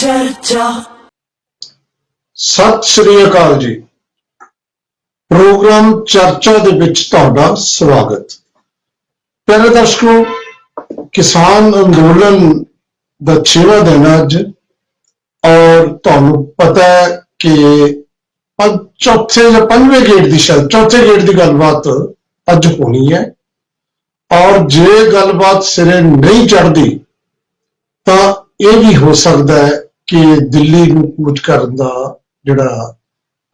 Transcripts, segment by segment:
चर्चा। सत श्री अकाल जी। प्रोग्राम चर्चा दे विच तुहाडा स्वागत। प्यारे दर्शकों, किसान अंदोलन दा 6वां दिन अज, और तुहानू पता है कि चौथे या 5वें गेट की, शायद चौथे गेट की गलबात अज होनी है। और जे गलबात सिरे नहीं चढ़ती तो यह भी हो सकता है कि दिल्ली नूं कूच करन दा जिहड़ा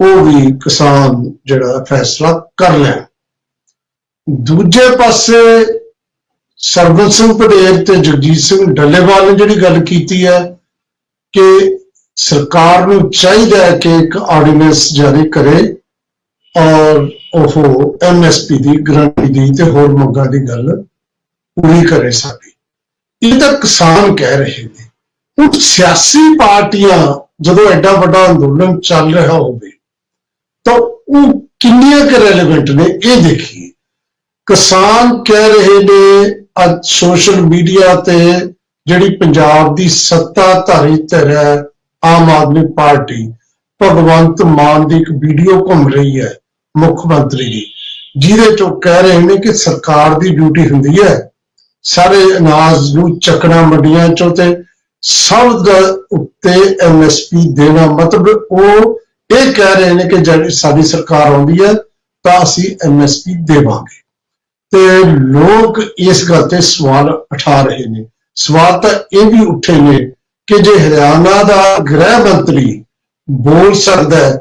वो भी किसान जिहड़ा फैसला कर लैण। दूजे पासे सरबत सिंह पटेल ते जगजीत सिंह डल्लेवाल ने जिहड़ी गल कीती है कि सरकार नूं चाहीदा है कि एक आर्डीनेंस जारी करे और वो MSP की गारंटी दी ते होर मंगां दी गल पूरी करे साडी। ये तो किसान कह रहे हैं। हुण सियासी पार्टियां जदों एडा वड्डा अंदोलन चल रहा होवे तो वो किन्नियां क रेलेवेंट ने, ये देखिए। किसान कह रहे ने अज सोशल मीडिया ते जिहड़ी पंजाब दी सत्ताधारी धिर है आम आदमी पार्टी, भगवंत मान की एक वीडियो घूम रही है मुख्यमंत्री की, जिहदे चो कह रहे हैं कि सरकार की ड्यूटी हुंदी है सारे अनाज नूं चकना मंडियां चों ते सब दे उत्ते MSP देना। मतलब वो ये कह रहे हैं कि जब साडी सरकार आउंदी है तो असीं MSP देवांगे। ते लोग इस गल ते सवाल उठा रहे हैं। सवाल तो ये भी उठे ने कि जे हरियाणा का गृह मंत्री बोल सकता है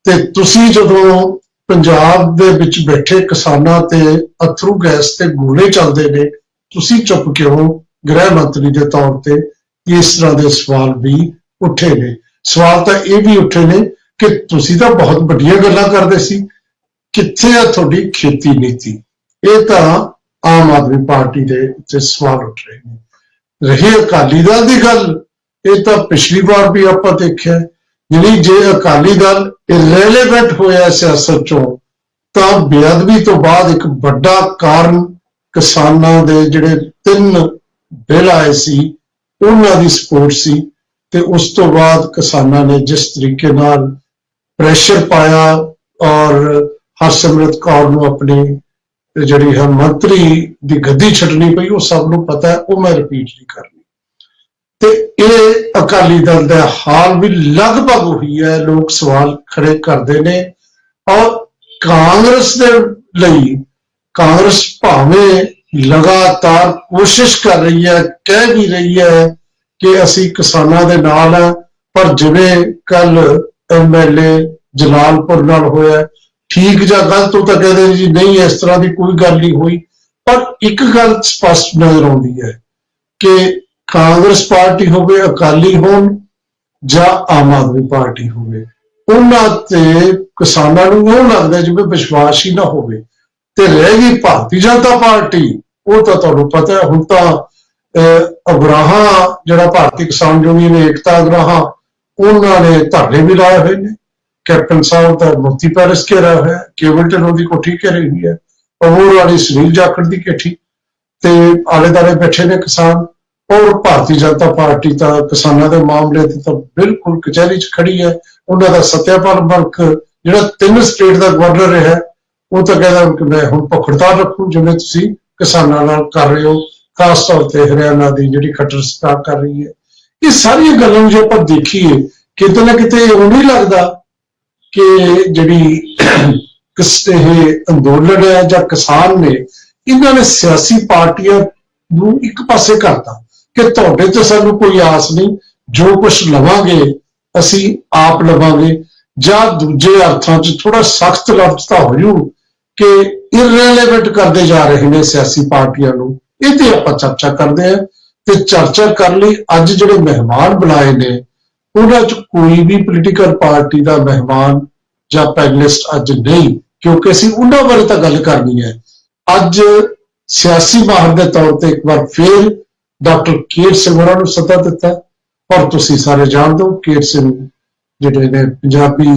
ते तुसीं जदों पंजाब दे विच बैठे किसानां ते अथरू गैस ते गोले चलते ने, तुसीं चुप क्यों? गृह मंत्री के तौर पर इस तरह के सवाल भी उठे ने। सवाल तो ये भी उठे ने कि तुसीं तो बहुत वड्डियां गल्लां करदे सी, कित्थे है तुहाडी खेती नीति? ये तो आम आदमी पार्टी के उत्ते सवाल उठ रहे हैं। रही अकाली दल की गल, ये तो पिछली बार भी आपां देखिआ, यानी जे अकाली दल इरेलीवेंट होया सियासत चों तो बेअदबी तो बाद एक बड़ा कारण किसानां दे जिहड़े 3 बिल आए सी उन्हां दी सपोर्ट सी। ते उस तो बाद किसानां ने जिस तरीके नाल प्रेशर पाया और हरसिमरत कौर नूं अपनी जिहड़ी है मंत्री दी गद्दी छड्डनी पई, वो सब नूं पता है, वो मैं रिपीट नहीं करनी। ते ये अकाली दल दा हाल भी लगभग हुई है। लोग सवाल खड़े करते ने और कांग्रेस दे लई कांग्रेस भावें लगातार कोशिश कर रही है, कह भी रही है कि असी किसानां दे नाल है, पर जिवें कल MLA जलालपुर नाल होया, ठीक जां गलत तो कहते जी नहीं, इस तरह की कोई गल नहीं हुई। पर एक गल स्पष्ट नजर आउंदी है कि कांग्रेस पार्टी होवे, अकाली होण जां आम आदमी पार्टी होवे, उन्हां ते किसानां नूं इउं लगदा जिवें विश्वास ही ना होवे। ते रह गई भारतीय जनता पार्टी, वो तो तुहानूं पता है हुण तां अगराहां जिहड़ा भारतीय किसान यूनियन एकता अगराहां, उन्होंने धरने भी लाए हुए हैं। कैप्टन साहब का मोती पैलेस घेरा हुआ है, केवल ढिल्लों की कोठी घेरी हुई है, अबूर वाली सुनील जाखड़ की कोठी, ते आले दुआले बैठे ने किसान। और भारतीय जनता पार्टी तो किसानों के मामले तो बिल्कुल कचहरी च खड़ी है। उन्होंने सत्यपाल मलिक जिहड़ा 3 स्टेट का गवर्नर रहा है, वो तो कहता कि मैं हुण भुख हड़ताल रखूं जिवें तुसीं किसानां नाल कर रहे हो, खास तौर पर हरियाणा की जिहड़ी खट्टर सरकार कर रही है। ये सारी गल्लां जो आपां देखीए किते ना किते इउं नहीं लगदा कि जिहड़ी अंदोलन है जां किसान ने, इन्हां ने सियासी पार्टियां नूं एक पासे करता कि तुहाडे ते सानूं कोई आस नहीं, जो कुछ लवांगे असीं आप लवांगे, जां दूजे अर्थां च थोड़ा सख्त लफ्ज तां हो जू कि इरेलीवेंट करते जा रहे हैं सियासी पार्टियां नूं। इह ते आपां चर्चा करदे हैं। ते चर्चा करने लई अज जिहड़े मेहमान बुलाए ने, उन्हां च कोई भी पोलीटिकल पार्टी का मेहमान जां पैनलिस्ट अज नहीं, क्योंकि असीं उन्हां बारे तां गल करनी है। अज सियासी माहर के तौर पर एक बार फिर डॉक्टर केर सिंह होरां नूं सद्दा दिता, और तुसीं सारे जानदे हो केर सिंह जिहड़े ने पंजाबी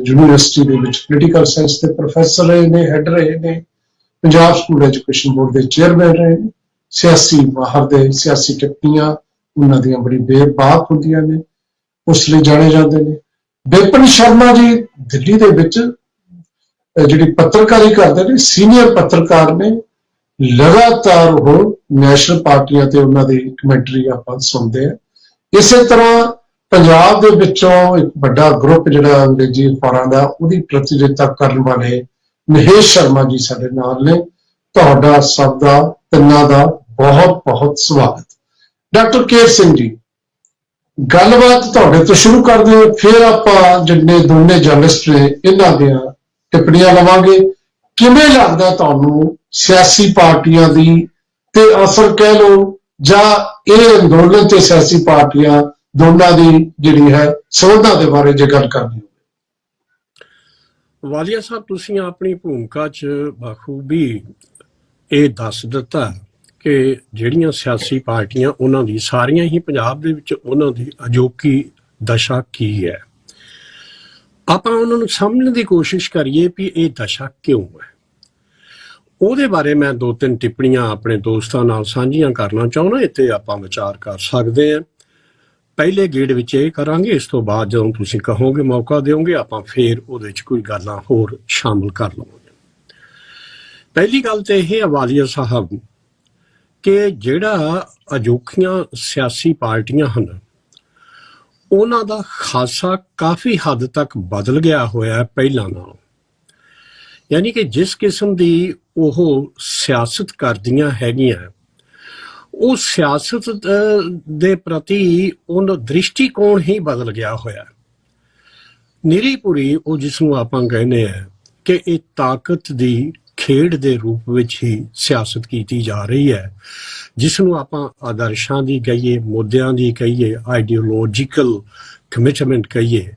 यूनीवर्सिटी दे विच पोलीटिकल साइंस के प्रोफैसर रहे ने, हैड रहे ने, पंजाब स्कूल एजुकेशन बोर्ड के चेयरमैन रहे ने, सियासी माहर दे सियासी टिप्पणियां उन्हां दियां बड़ी बेबाक हुंदियां ने। उस लिए जाने जाते हैं। विपिन शर्मा जी दिल्ली दे विच जिहड़ी पत्रकारी करते हैं, सीनियर पत्रकार ने, लगातार वो नैशनल पार्टियां ते उन्हां दी कमेंटरी आपां सुनते हैं। इसे तरह पंजाब दे विचों एक बड़ा ग्रुप जिहड़ा अंग्रेजी अखबारां दा उहदी प्रतिनिधित्व करन वाले महेश शर्मा जी साडे नाल ने। तुहाडा सब दा तिन्नां दा बहुत बहुत स्वागत। डॉक्टर केर सिंह जी, गलबात तुहाडे तो शुरू करदे हां, फिर आपां जिन्ने दोने जर्नलिस्ट ने इन्हां दियां टिप्पणियां लवांगे। किवें लगदा तुहानूं सियासी पार्टियां दी ते असर कह लो जां इह अंदोलन ते सियासी पार्टियां दोनों दी जिहड़ी है संबंधां दे बारे जे गल करनी होवे? वालिया साहब, तुसीं अपनी भूमिका च बखूबी ये दस दिता कि ਜਿਹੜੀਆਂ सियासी पार्टियां उन्हां दी सारियां ही पंजाब दे विच उन्हां दी अजोकी दशा की है। आपां उन्हां नूं समझण दी कोशिश करिए भी ये दशा क्यों है। ਉਹਦੇ बारे मैं 2-3 टिप्पणियां अपने दोस्तां नाल साझीਆਂ करना चाहुंदा, इत्थे आपां विचार कर सकदे हां। पहले गेड़ विच ये करांगे, इस तो बाद जदों तुसीं कहोगे मौका दिओगे आपां फिर ਉਹਦੇ च कोई गल्लां होर शामिल कर लवांगे। पहली गल तो यह है वालिया साहब कि जिहड़ा अजोखियां सियासी पार्टियां हन उन्हां दा खासा काफ़ी हद तक बदल गया होया पहलां नालों। यानी कि जिस किस्म की वो सियासत करदियां हैगियां, वो सियासत दे प्रति उन दृष्टिकोण ही बदल गया होया। निरी पुरी वो जिसनों आपां कहने हैं कि ये ताकत दी खेड दे रूप विच ही सियासत कीती जा रही है, जिसनों आपां आदर्शां दी कहिए, मुद्दियां दी कहिए, आइडियोलॉजिकल कमिटमेंट कहिए,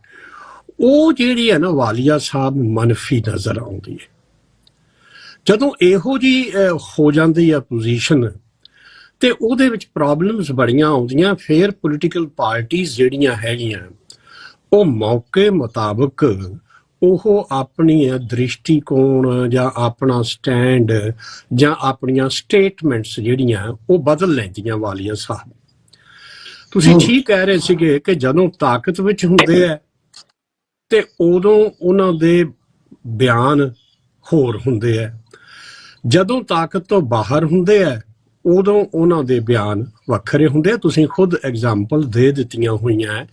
वो जिहड़ी है ना वालिया साहब मनफी नज़र आउंदी है। जदों इहो जी हो जाती है पोजीशन ते उहदे विच प्रॉब्लम्स बड़ियां आउंदियां। फिर पोलीटिकल पार्टीज जिहड़ियां हैगियां वो मौके मुताबिक वो अपनी दृष्टिकोण जां अपना स्टैंड जां अपनियां स्टेटमेंट्स जिहड़ियां वो बदल लैंदियां। वालिया साहब, तुसीं ठीक कह रहे सीगे कि जदों ताकत विच हुंदे है ते उदों उन्हां दे बयान होर हुंदे है, जदों ताकत तो बाहर हुंदे है उदों उन्हां दे बयान वखरे हुंदे। तुसीं खुद एग्जाम्पल दे दित्तियां होईयां है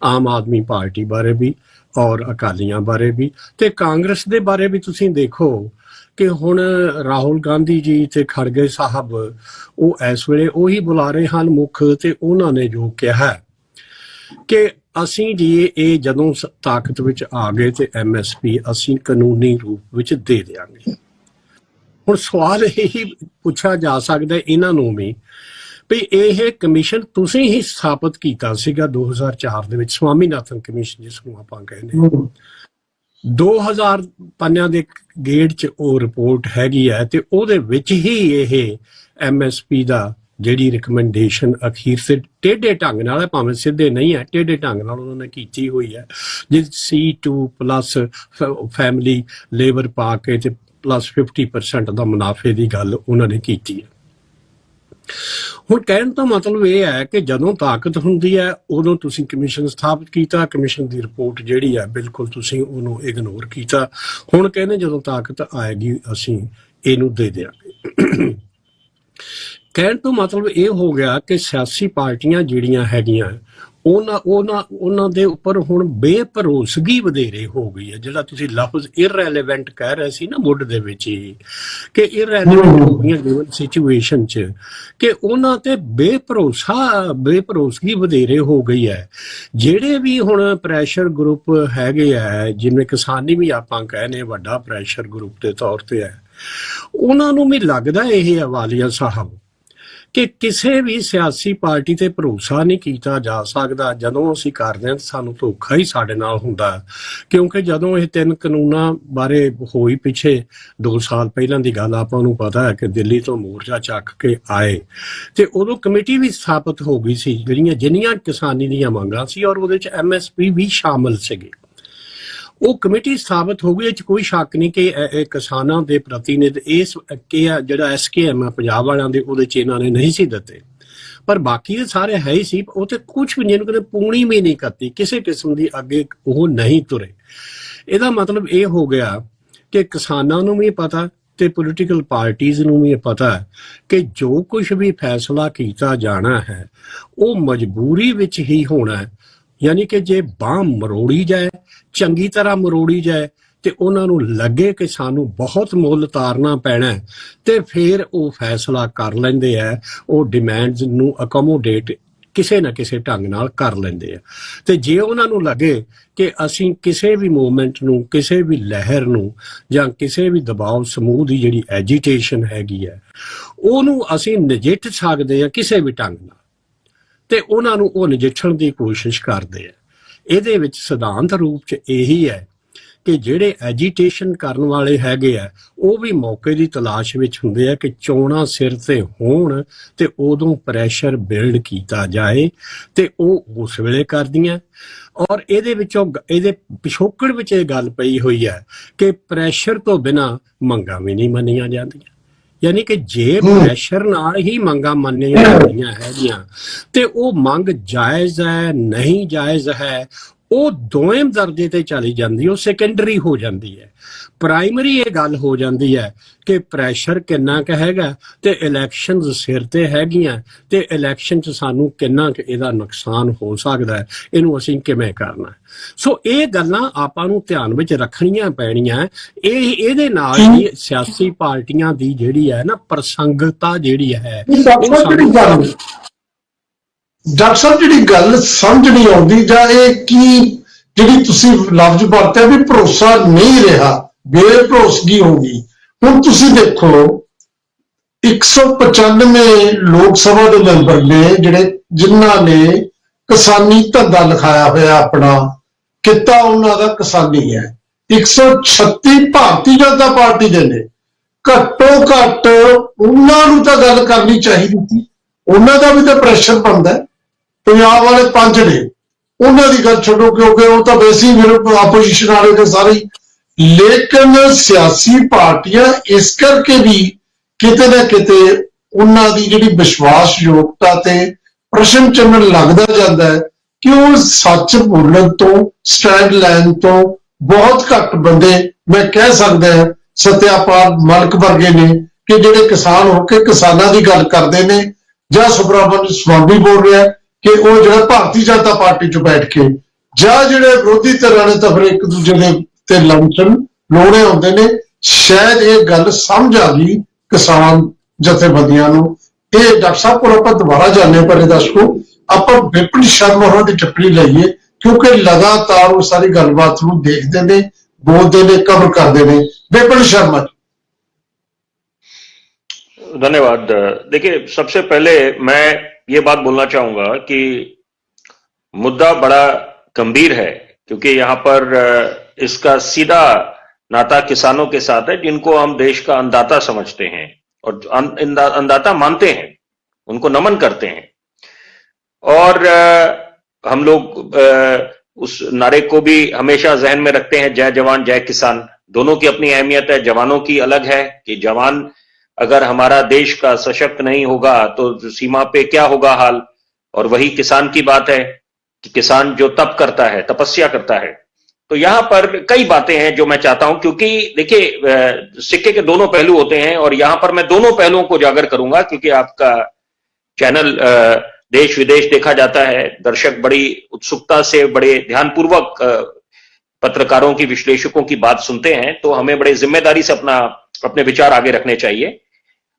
आम आदमी पार्टी बारे भी और अकालियां बारे भी, ते कांग्रेस दे बारे भी तुसीं देखो कि हुण राहुल गांधी जी ते खड़गे साहब वो इस वेले उही बुलारे हन मुख, ते उन्हां ने जो कहा कि असीं जी ये जदों ताकत विच आ गए तो MSP असीं कानूनी रूप विच दे देंगे। हुण सवाल यही पूछा जा सकता है इन्हां नूं भी भी यह कमीशन तुसीं ही स्थापित कीता सीगा 2004 दे विच, स्वामीनाथन कमीशन जिसनूं आपां कहने। 2000 पन्नियां दे गेड़ च वो रिपोर्ट हैगी है ते उहदे विच ही यह MSP दा जिहड़ी रिकमेंडेशन अखीर से टेढ़े ढंग नाल, भावें सीधे नहीं है, टेढ़े ढंग नाल उन्होंने कीती हुई है, जिस C2+ फैमिली लेबर पा के ते प्लस 50% दा मुनाफे की गल उन्होंने की है। हुण कहण दा मतलब यह है कि जदों ताकत हुंदी है उदों तुसीं कमीशन स्थापित कीता, कमीशन की रिपोर्ट जिहड़ी है बिल्कुल तुसीं उहनूं इग्नोर कीता। हुण कहने जदों ताकत आएगी असीं इहनूं दे देंगे। कहण तो मतलब ये हो गया कि सियासी पार्टियां जिहड़ियां हैगियां उन्हां दे उपर हुण बेभरोसगी वधेरे हो गई है। जिहड़ा तुसीं लफ्ज इररेलेवेंट कह रहे सी ना मुੱਢ दे विच ही कि इररेलेवेंट हो गई गिवन सिचुएशन च कि उन्हां ते बेभरोसगी वधेरे हो गई है। जिहड़े भी हुण प्रैशर ग्रुप हैगे है, जिवें किसानी भी आपां कहने वड्डा प्रैशर ग्रुप के तौर पर है, उन्हां नूं भी लगदा यह है वालिया साहब कि किसी भी सियासी पार्टी ते भरोसा नहीं किया जा सकता। जदों असीं करदे हां सानूं धोखा ही साडे नाल हुंदा, क्योंकि जदों ये 3 कानूनां बारे होई पिछे 2 साल पहलां दी गल आपां नूं पता है कि दिल्ली तो मोर्चा चक के आए ते उदों कमेटी भी स्थापित हो गई सी जिन्नियां किसानी दीयां मंगां सी और उहदे च MSP भी शामिल सीगे। वो कमेटी स्थापित हो गई, कोई शक नहीं कि किसानों के प्रतिनिधि इस जिहड़ा SKM है पंजाब वालियां दे उहदे च इन्हां ने नहीं सी दित्ते, ਪਰ ਬਾਕੀ ਦੇ ਸਾਰੇ ਹੈ ਹੀ ਸੀ, ਉਹ ਤੇ ਕੁਝ ਵੀ ਜਿਹਨੂੰ ਕਹਿੰਦੇ ਪੂਣੀ ਵੀ ਨਹੀਂ ਕਰਤੀ, ਕਿਸੇ ਕਿਸਮ ਦੀ ਅੱਗੇ ਉਹ ਨਹੀਂ ਤੁਰੇ। ਇਹਦਾ ਮਤਲਬ ਇਹ ਹੋ ਗਿਆ ਕਿ ਕਿਸਾਨਾਂ ਨੂੰ ਵੀ ਪਤਾ ਤੇ ਪੋਲੀਟੀਕਲ ਪਾਰਟੀਆਂ ਨੂੰ ਵੀ ਪਤਾ ਕਿ ਜੋ ਕੁਝ ਵੀ ਫੈਸਲਾ ਕੀਤਾ ਜਾਣਾ ਹੈ ਉਹ ਮਜਬੂਰੀ ਵਿੱਚ ਹੀ ਹੋਣਾ ਹੈ। ਯਾਨੀ ਕਿ ਜੇ ਬਾਂਹ ਮਰੋੜੀ ਜਾਏ, ਚੰਗੀ ਤਰ੍ਹਾਂ ਮਰੋੜੀ ਜਾਏ ਤੇ ਉਹਨਾਂ ਨੂੰ ਲੱਗੇ ਕਿ ਸਾਨੂੰ ਬਹੁਤ ਮੁੱਲ ਤਾਰਨਾ ਪੈਣਾ ਤੇ ਫਿਰ ਉਹ ਫੈਸਲਾ ਕਰ ਲੈਂਦੇ ਆ, ਉਹ ਡਿਮਾਂਡਸ ਨੂੰ ਅਕੋਮੋਡੇਟ ਕਿਸੇ ਨਾ ਕਿਸੇ ਢੰਗ ਨਾਲ ਕਰ ਲੈਂਦੇ ਆ। ਤੇ ਜੇ ਉਹਨਾਂ ਨੂੰ ਲੱਗੇ ਕਿ ਅਸੀਂ ਕਿਸੇ ਵੀ ਮੂਵਮੈਂਟ ਨੂੰ, ਕਿਸੇ ਵੀ ਲਹਿਰ ਨੂੰ ਜਾਂ ਕਿਸੇ ਵੀ ਦਬਾਅ ਸਮੂਹ ਦੀ ਜਿਹੜੀ ਐਜੀਟੇਸ਼ਨ ਹੈਗੀ ਹੈ ਉਹਨੂੰ ਅਸੀਂ ਨਜਿੱਠ ਸਕਦੇ ਆ ਕਿਸੇ ਵੀ ਢੰਗ ਨਾਲ, ਤੇ ਉਹਨਾਂ ਨੂੰ ਉਹ ਨਜਿੱਠਣ ਦੀ ਕੋਸ਼ਿਸ਼ ਕਰਦੇ ਆ। ਇਹਦੇ ਵਿੱਚ ਸਿਧਾਂਤ ਰੂਪ 'ਚ ਇਹੀ ਹੈ ਕਿ ਜਿਹੜੇ ਐਜੀਟੇਸ਼ਨ ਕਰਨ ਵਾਲੇ ਹੈਗੇ ਆ ਉਹ ਵੀ ਮੌਕੇ ਦੀ ਤਲਾਸ਼ ਵਿੱਚ ਹੁੰਦੇ ਆ ਕਿ ਚੋਣਾਂ ਸਿਰ ਤੇ ਹੋਣ ਤੇ ਉਦੋਂ ਪ੍ਰੈਸ਼ਰ ਬਿਲਡ ਕੀਤਾ ਜਾਏ, ਤੇ ਉਹ ਉਸ ਵੇਲੇ ਕਰਦੀਆਂ। ਔਰ ਇਹਦੇ ਵਿੱਚੋਂ ਇਹਦੇ ਪਿਛੋਕੜ ਵਿੱਚ ਇਹ ਗੱਲ ਪਈ ਹੋਈ ਹੈ ਕਿ ਪ੍ਰੈਸ਼ਰ ਤੋਂ ਬਿਨਾਂ ਮੰਗਾਂ ਵੀ ਨਹੀਂ ਮੰਨੀਆਂ ਜਾਂਦੀਆਂ। ਯਾਨੀ ਕਿ ਜੇ ਪ੍ਰੈਸ਼ਰ ਨਾਲ ਹੀ ਮੰਗਾਂ ਮੰਨੀਆਂ ਜਾਂਦੀਆਂ ਹੈਗੀਆਂ ਤੇ ਉਹ ਮੰਗ ਜਾਇਜ਼ ਹੈ ਨਹੀਂ ਜਾਇਜ਼ ਹੈ ਉਹ ਦੋਵੇਂ ਦਰਜੇ ਤੇ ਚਲੀ ਜਾਂਦੀ, ਉਹ ਸੈਕੰਡਰੀ ਹੋ ਜਾਂਦੀ ਹੈ। ਪ੍ਰਾਇਮਰੀ ਇਹ ਗੱਲ ਹੋ ਜਾਂਦੀ ਹੈ ਕਿ ਪ੍ਰੈਸ਼ਰ ਕਿੰਨਾ ਕੁ ਹੈਗਾ ਤੇ ਇਲੈਕਸ਼ਨਸ ਸਿਰ ਤੇ ਹੈਗੀਆਂ ਤੇ ਇਲੈਕਸ਼ਨ 'ਚ ਸਾਨੂੰ ਕਿੰਨਾ ਕੁ ਇਹਦਾ ਨੁਕਸਾਨ ਹੋ ਸਕਦਾ ਹੈ, ਇਹਨੂੰ ਅਸੀਂ ਕਿਵੇਂ ਕਰਨਾ। ਸੋ ਇਹ ਗੱਲਾਂ ਆਪਾਂ ਨੂੰ ਧਿਆਨ ਵਿੱਚ ਰੱਖਣੀਆਂ ਪੈਣੀਆਂ। ਇਹਦੇ ਨਾਲ ਹੀ ਸਿਆਸੀ ਪਾਰਟੀਆਂ ਦੀ ਜਿਹੜੀ ਹੈ ਨਾ ਪ੍ਰਸੰਗਤਾ ਜਿਹੜੀ ਹੈ ਡਾਕਟਰ ਸਾਹਿਬ ਜਿਹੜੀ ਗੱਲ ਸਮਝ ਨਹੀਂ ਆਉਂਦੀ ਜਾਂ ਇਹ ਕੀ ਜਿਹੜੀ ਤੁਸੀਂ ਲਫ਼ਜ਼ ਵਰਤਿਆ ਵੀ ਭਰੋਸਾ ਨਹੀਂ ਰਿਹਾ, ਬੇਭਰੋਸਗੀ ਹੋ ਗਈ। ਹੁਣ ਤੁਸੀਂ ਦੇਖੋ 195 ਲੋਕ ਸਭਾ ਦੇ ਮੈਂਬਰ ਨੇ ਜਿਨ੍ਹਾਂ ਨੇ ਕਿਸਾਨੀ ਧੰਦਾ ਲਿਖਾਇਆ ਹੋਇਆ, ਆਪਣਾ ਕਿੱਤਾ ਉਹਨਾਂ ਦਾ ਕਿਸਾਨੀ ਹੈ। 136 ਭਾਰਤੀ ਜਨਤਾ ਪਾਰਟੀ ਦੇ ਨੇ। ਘੱਟੋ ਘੱਟ ਉਹਨਾਂ ਨੂੰ ਤਾਂ ਗੱਲ ਕਰਨੀ ਚਾਹੀਦੀ ਸੀ, ਉਹਨਾਂ ਦਾ ਵੀ ਤਾਂ ਪ੍ਰੈਸ਼ਰ ਬਣਦਾ। ਪੰਜਾਬ ਵਾਲੇ 5 ਨੇ, ਉਹਨਾਂ ਦੀ ਗੱਲ ਛੱਡੋ ਕਿਉਂਕਿ ਉਹ ਤਾਂ ਵੈਸੇ ਹੀ ਮੇਰੇ ਆਪੋਜੀਸ਼ਨ ਵਾਲੇ ਨੇ ਸਾਰੇ। ਲੇਕਿਨ ਸਿਆਸੀ ਪਾਰਟੀਆਂ ਇਸ ਕਰਕੇ ਵੀ ਕਿਤੇ ਨਾ ਕਿਤੇ ਉਹਨਾਂ ਦੀ ਜਿਹੜੀ ਵਿਸ਼ਵਾਸਯੋਗਤਾ ਤੇ ਪ੍ਰਸ਼ਨ ਚਿੰਨ੍ਹ ਲੱਗਦਾ ਜਾਂਦਾ ਹੈ ਕਿ ਉਹ ਸੱਚ ਬੋਲਣ ਤੋਂ, ਸਟੈਂਡ ਲੈਣ ਤੋਂ ਬਹੁਤ ਘੱਟ ਬੰਦੇ, ਮੈਂ ਕਹਿ ਸਕਦਾ ਸਤਿਆਪਾਲ ਮਲਕ ਵਰਗੇ ਨੇ ਕਿ ਜਿਹੜੇ ਕਿਸਾਨ ਹੋ ਕੇ ਕਿਸਾਨਾਂ ਦੀ ਗੱਲ ਕਰਦੇ ਨੇ, ਜਾਂ ਸੁਬਰਾਮਨ ਸਵਾਮੀ ਬੋਲ ਰਿਹਾ ਕਿ ਉਹ ਜਿਹੜਾ ਭਾਰਤੀ ਜਨਤਾ ਪਾਰਟੀ 'ਚ ਬੈਠ ਕੇ, ਜਾਂ ਜਿਹੜੇ ਵਿਰੋਧੀ ਧਿਰਾਂ ਨੇ ਤਾਂ ਫਿਰ ਇੱਕ ਦੂਜੇ ਦੇ ਤੇ ਲੰਚਨ ਲੋੜੇ ਆਉਂਦੇ ਨੇ। ਸ਼ਾਇਦ ਇਹ ਗੱਲ ਸਮਝ ਆ ਗਈ ਕਿਸਾਨ ਜਥੇਬੰਦੀਆਂ ਨੂੰ। ਇਹ ਡਾਕਟਰ ਸਾਹਿਬ ਕੋਲ ਆਪਾਂ ਦੁਬਾਰਾ ਜਾਣੇ ਪਰ ਦਰਸ਼ਕੋ ਆਪਾਂ ਵਿਪਨ ਸ਼ਰਮਾ ਹੋਰਾਂ ਦੀ ਟਿੱਪਣੀ ਲਈਏ ਕਿਉਂਕਿ ਲਗਾਤਾਰ ਉਹ ਸਾਰੀ ਗੱਲਬਾਤ ਨੂੰ ਦੇਖਦੇ ਨੇ, बोलते ने, कवर करते हैं। विपिन शर्मा। धन्यवाद। देखिए, सबसे पहले मैं ये बात बोलना चाहूंगा कि मुद्दा बड़ा गंभीर है क्योंकि यहाँ पर इसका सीधा नाता किसानों के साथ है जिनको हम देश का अन्नदाता समझते हैं और अन्नदाता मानते हैं, उनको नमन करते हैं। और हम लोग उस नारे को भी हमेशा जहन में रखते हैं, जय जवान जय किसान। दोनों की अपनी अहमियत है। जवानों की अलग है कि जवान अगर हमारा देश का सशक्त नहीं होगा तो सीमा पे क्या होगा हाल, और वही किसान की बात है कि किसान जो तप करता है, तपस्या करता है। तो यहां पर कई बातें हैं जो मैं चाहता हूं, क्योंकि देखिए सिक्के के दोनों पहलू होते हैं और यहां पर मैं दोनों पहलुओं को उजागर करूंगा क्योंकि आपका चैनल देश विदेश देखा जाता है। दर्शक बड़ी उत्सुकता से, बड़े ध्यानपूर्वक पत्रकारों की, विश्लेषकों की बात सुनते हैं, तो हमें बड़े जिम्मेदारी से अपने विचार आगे रखने चाहिए।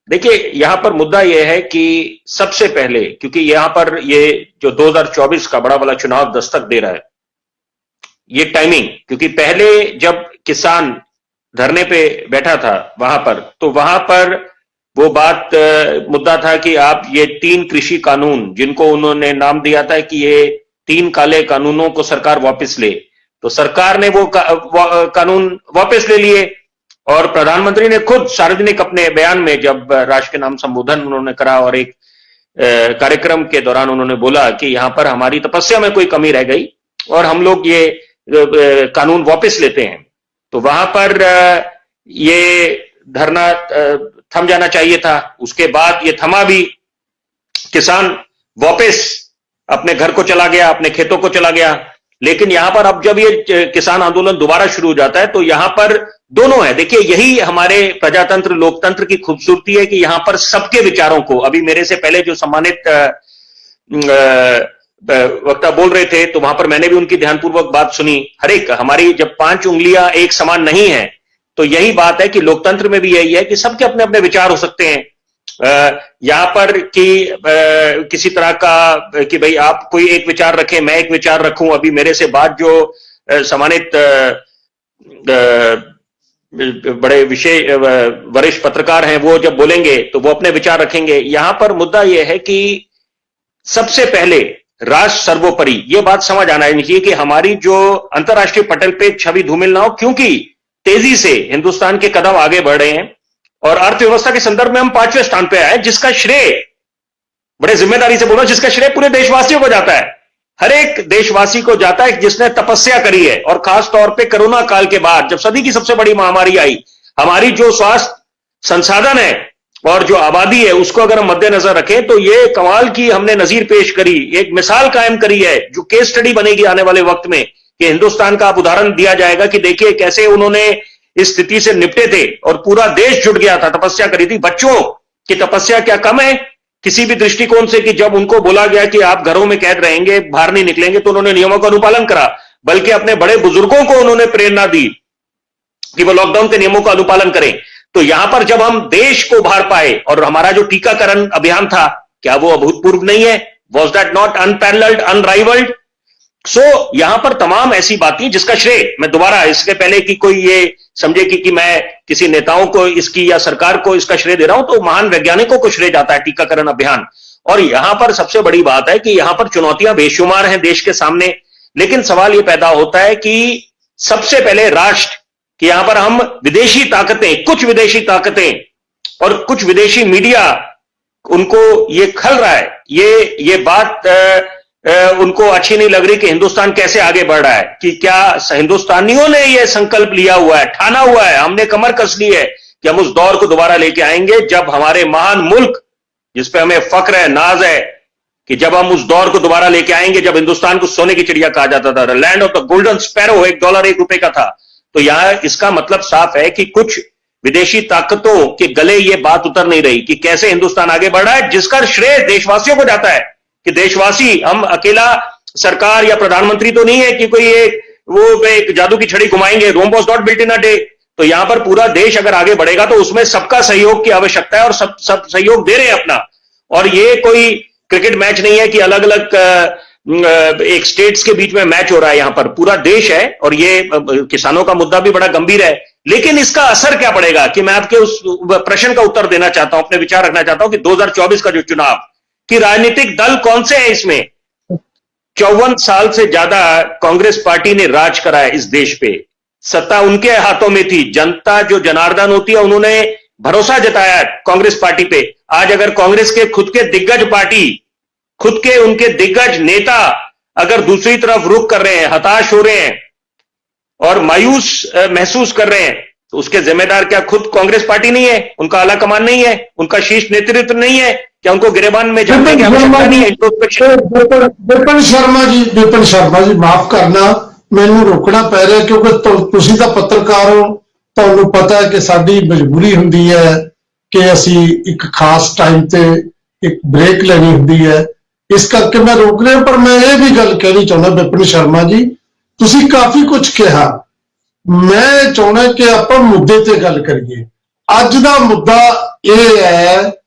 देखिए, यहां पर मुद्दा यह है कि सबसे पहले, क्योंकि यहां पर ये जो 2024 का बड़ा वाला चुनाव दस्तक दे रहा है, ये टाइमिंग, क्योंकि पहले जब किसान धरने पे बैठा था वहां पर वो बात मुद्दा था कि आप ये 3 कृषि कानून, जिनको उन्होंने नाम दिया था कि ये 3 काले कानूनों को सरकार वापस ले, तो सरकार ने वो कानून वापस ले लिए और प्रधानमंत्री ने खुद सार्वजनिक अपने बयान में, जब राष्ट्र के नाम संबोधन उन्होंने करा और एक कार्यक्रम के दौरान उन्होंने बोला कि यहां पर हमारी तपस्या में कोई कमी रह गई और हम लोग ये कानून वापस लेते हैं। तो वहां पर ये धरना थम जाना चाहिए था। उसके बाद ये थमा भी, किसान वापस अपने घर को चला गया, अपने खेतों को चला गया। लेकिन यहां पर अब जब ये किसान आंदोलन दोबारा शुरू हो जाता है तो यहां पर दोनों है। देखिए, यही हमारे प्रजातंत्र लोकतंत्र की खूबसूरती है कि यहां पर सबके विचारों को, अभी मेरे से पहले जो सम्मानित वक्ता बोल रहे थे तो वहां पर मैंने भी उनकी ध्यानपूर्वक बात सुनी। हर एक, हमारी जब 5 उंगलियां एक समान नहीं है तो यही बात है कि लोकतंत्र में भी यही है कि सबके अपने अपने विचार हो सकते हैं। यहां पर कि किसी तरह का कि भाई आप कोई एक विचार रखें, मैं एक विचार रखूं। अभी मेरे से बात जो सम्मानित बड़े विषय वरिष्ठ पत्रकार हैं वो जब बोलेंगे तो वो अपने विचार रखेंगे। यहां पर मुद्दा यह है कि सबसे पहले राष्ट्र सर्वोपरि, यह बात समझ आना चाहिए कि हमारी जो अंतर्राष्ट्रीय पटल पे छवि धूमिल ना हो, क्योंकि तेजी से हिंदुस्तान के कदम आगे बढ़ रहे हैं और अर्थव्यवस्था के संदर्भ में हम 5वें स्थान पे आए, जिसका श्रेय, बड़े जिम्मेदारी से बोल रहा हूं, जिसका श्रेय पूरे देशवासियों को जाता है। हर एक देशवासी को जाता है जिसने तपस्या करी है। और खास तौर पे कोरोना काल के बाद जब सदी की सबसे बड़ी महामारी आई, हमारी जो स्वास्थ्य संसाधन है और जो आबादी है उसको अगर हम मद्देनजर रखें तो ये कमाल की हमने नजीर पेश करी, एक मिसाल कायम करी है जो केस स्टडी बनेगी आने वाले वक्त में, कि हिंदुस्तान का उदाहरण दिया जाएगा कि देखिए कैसे उन्होंने इस स्थिति से निपटे थे और पूरा देश जुट गया था, तपस्या करी थी। बच्चों की तपस्या क्या कम है किसी भी दृष्टिकोण से कि जब उनको बोला गया कि आप घरों में कैद रहेंगे, बाहर नहीं निकलेंगे, तो उन्होंने नियमों का अनुपालन करा, बल्कि अपने बड़े बुजुर्गों को उन्होंने प्रेरणा दी कि वो लॉकडाउन के नियमों का अनुपालन करें। तो यहां पर जब हम देश को उभार पाए और हमारा जो टीकाकरण अभियान था, क्या वो अभूतपूर्व नहीं है? Was that not unparalleled, unrivalled? So यहां पर तमाम ऐसी बातें जिसका श्रेय, मैं दोबारा इसके पहले कि कोई ये समझे कि मैं किसी नेताओं को इसकी या सरकार को इसका श्रेय दे रहा हूं, तो महान वैज्ञानिकों को श्रेय जाता है टीकाकरण अभियान। और यहां पर सबसे बड़ी बात है कि यहां पर चुनौतियां बेशुमार हैं देश के सामने, लेकिन सवाल यह पैदा होता है कि सबसे पहले राष्ट्र, कि यहां पर हम विदेशी ताकतें, कुछ विदेशी ताकतें और कुछ विदेशी मीडिया, उनको ये खल रहा है, ये बात उनको अच्छी नहीं लग रही कि हिंदुस्तान कैसे आगे बढ़ रहा है, कि क्या हिंदुस्तानियों ने यह संकल्प लिया हुआ है, ठाना हुआ है, हमने कमर कस ली है कि हम उस दौर को दोबारा लेके आएंगे जब हमारे महान मुल्क, जिस पे हमें फक्र है, नाज है, कि जब हम उस दौर को दोबारा लेके आएंगे जब हिंदुस्तान को सोने की चिड़िया कहा जाता था, land of the golden sparrow, $1 1 का था। तो यहां इसका मतलब साफ है कि कुछ विदेशी ताकतों के गले ये बात उतर नहीं रही कि कैसे हिंदुस्तान आगे बढ़ रहा है, जिसका श्रेय देशवासियों को जाता है। कि देशवासी, हम अकेला सरकार या प्रधानमंत्री तो नहीं है कि कोई एक जादू की छड़ी घुमाएंगे, Rome was not built in a day. तो यहां पर पूरा देश अगर आगे बढ़ेगा तो उसमें सबका सहयोग की आवश्यकता है और सब सहयोग दे रहे हैं अपना। और ये कोई क्रिकेट मैच नहीं है कि अलग अलग एक स्टेट्स के बीच में मैच हो रहा है, यहां पर पूरा देश है। और ये किसानों का मुद्दा भी बड़ा गंभीर है, लेकिन इसका असर क्या पड़ेगा, कि मैं आपके उस प्रश्न का उत्तर देना चाहता हूं, अपने विचार रखना चाहता हूं कि 2024 का जो चुनाव, कि राजनीतिक दल कौन से हैं इसमें। 54 साल से ज्यादा कांग्रेस पार्टी ने राज करा है इस देश पे, सत्ता उनके हाथों में थी, जनता जो जनार्दन होती है उन्होंने भरोसा जताया कांग्रेस पार्टी पे। आज अगर कांग्रेस के खुद के दिग्गज पार्टी, खुद के उनके दिग्गज नेता अगर दूसरी तरफ रुख कर रहे हैं, हताश हो रहे हैं और मायूस महसूस कर रहे हैं, तो उसके जिम्मेदार क्या खुद कांग्रेस पार्टी नहीं है, उनका आला कमान नहीं है, उनका शीर्ष नेतृत्व नहीं है, क्या उनको गिरेबान में जाने की आवश्यकता नहीं है? विपिन शर्मा जी माफ करना, मैनू रोकना पै रहा क्योंकि तुसीं तां पत्रकार हो, तुहानूं पता है कि साडी मजबूरी हुंदी है कि असीं एक खास टाइम ते एक ब्रेक लेनी हुंदी है, इस करके मैं रोक रहा। पर मैं ये भी गल कहनी चाहुंदा विपिन शर्मा जी, तुसीं काफी कुछ कहा, मैं चाहुंदा कि आपां मुद्दे ते गल करिए। अज दा मुद्दा यह है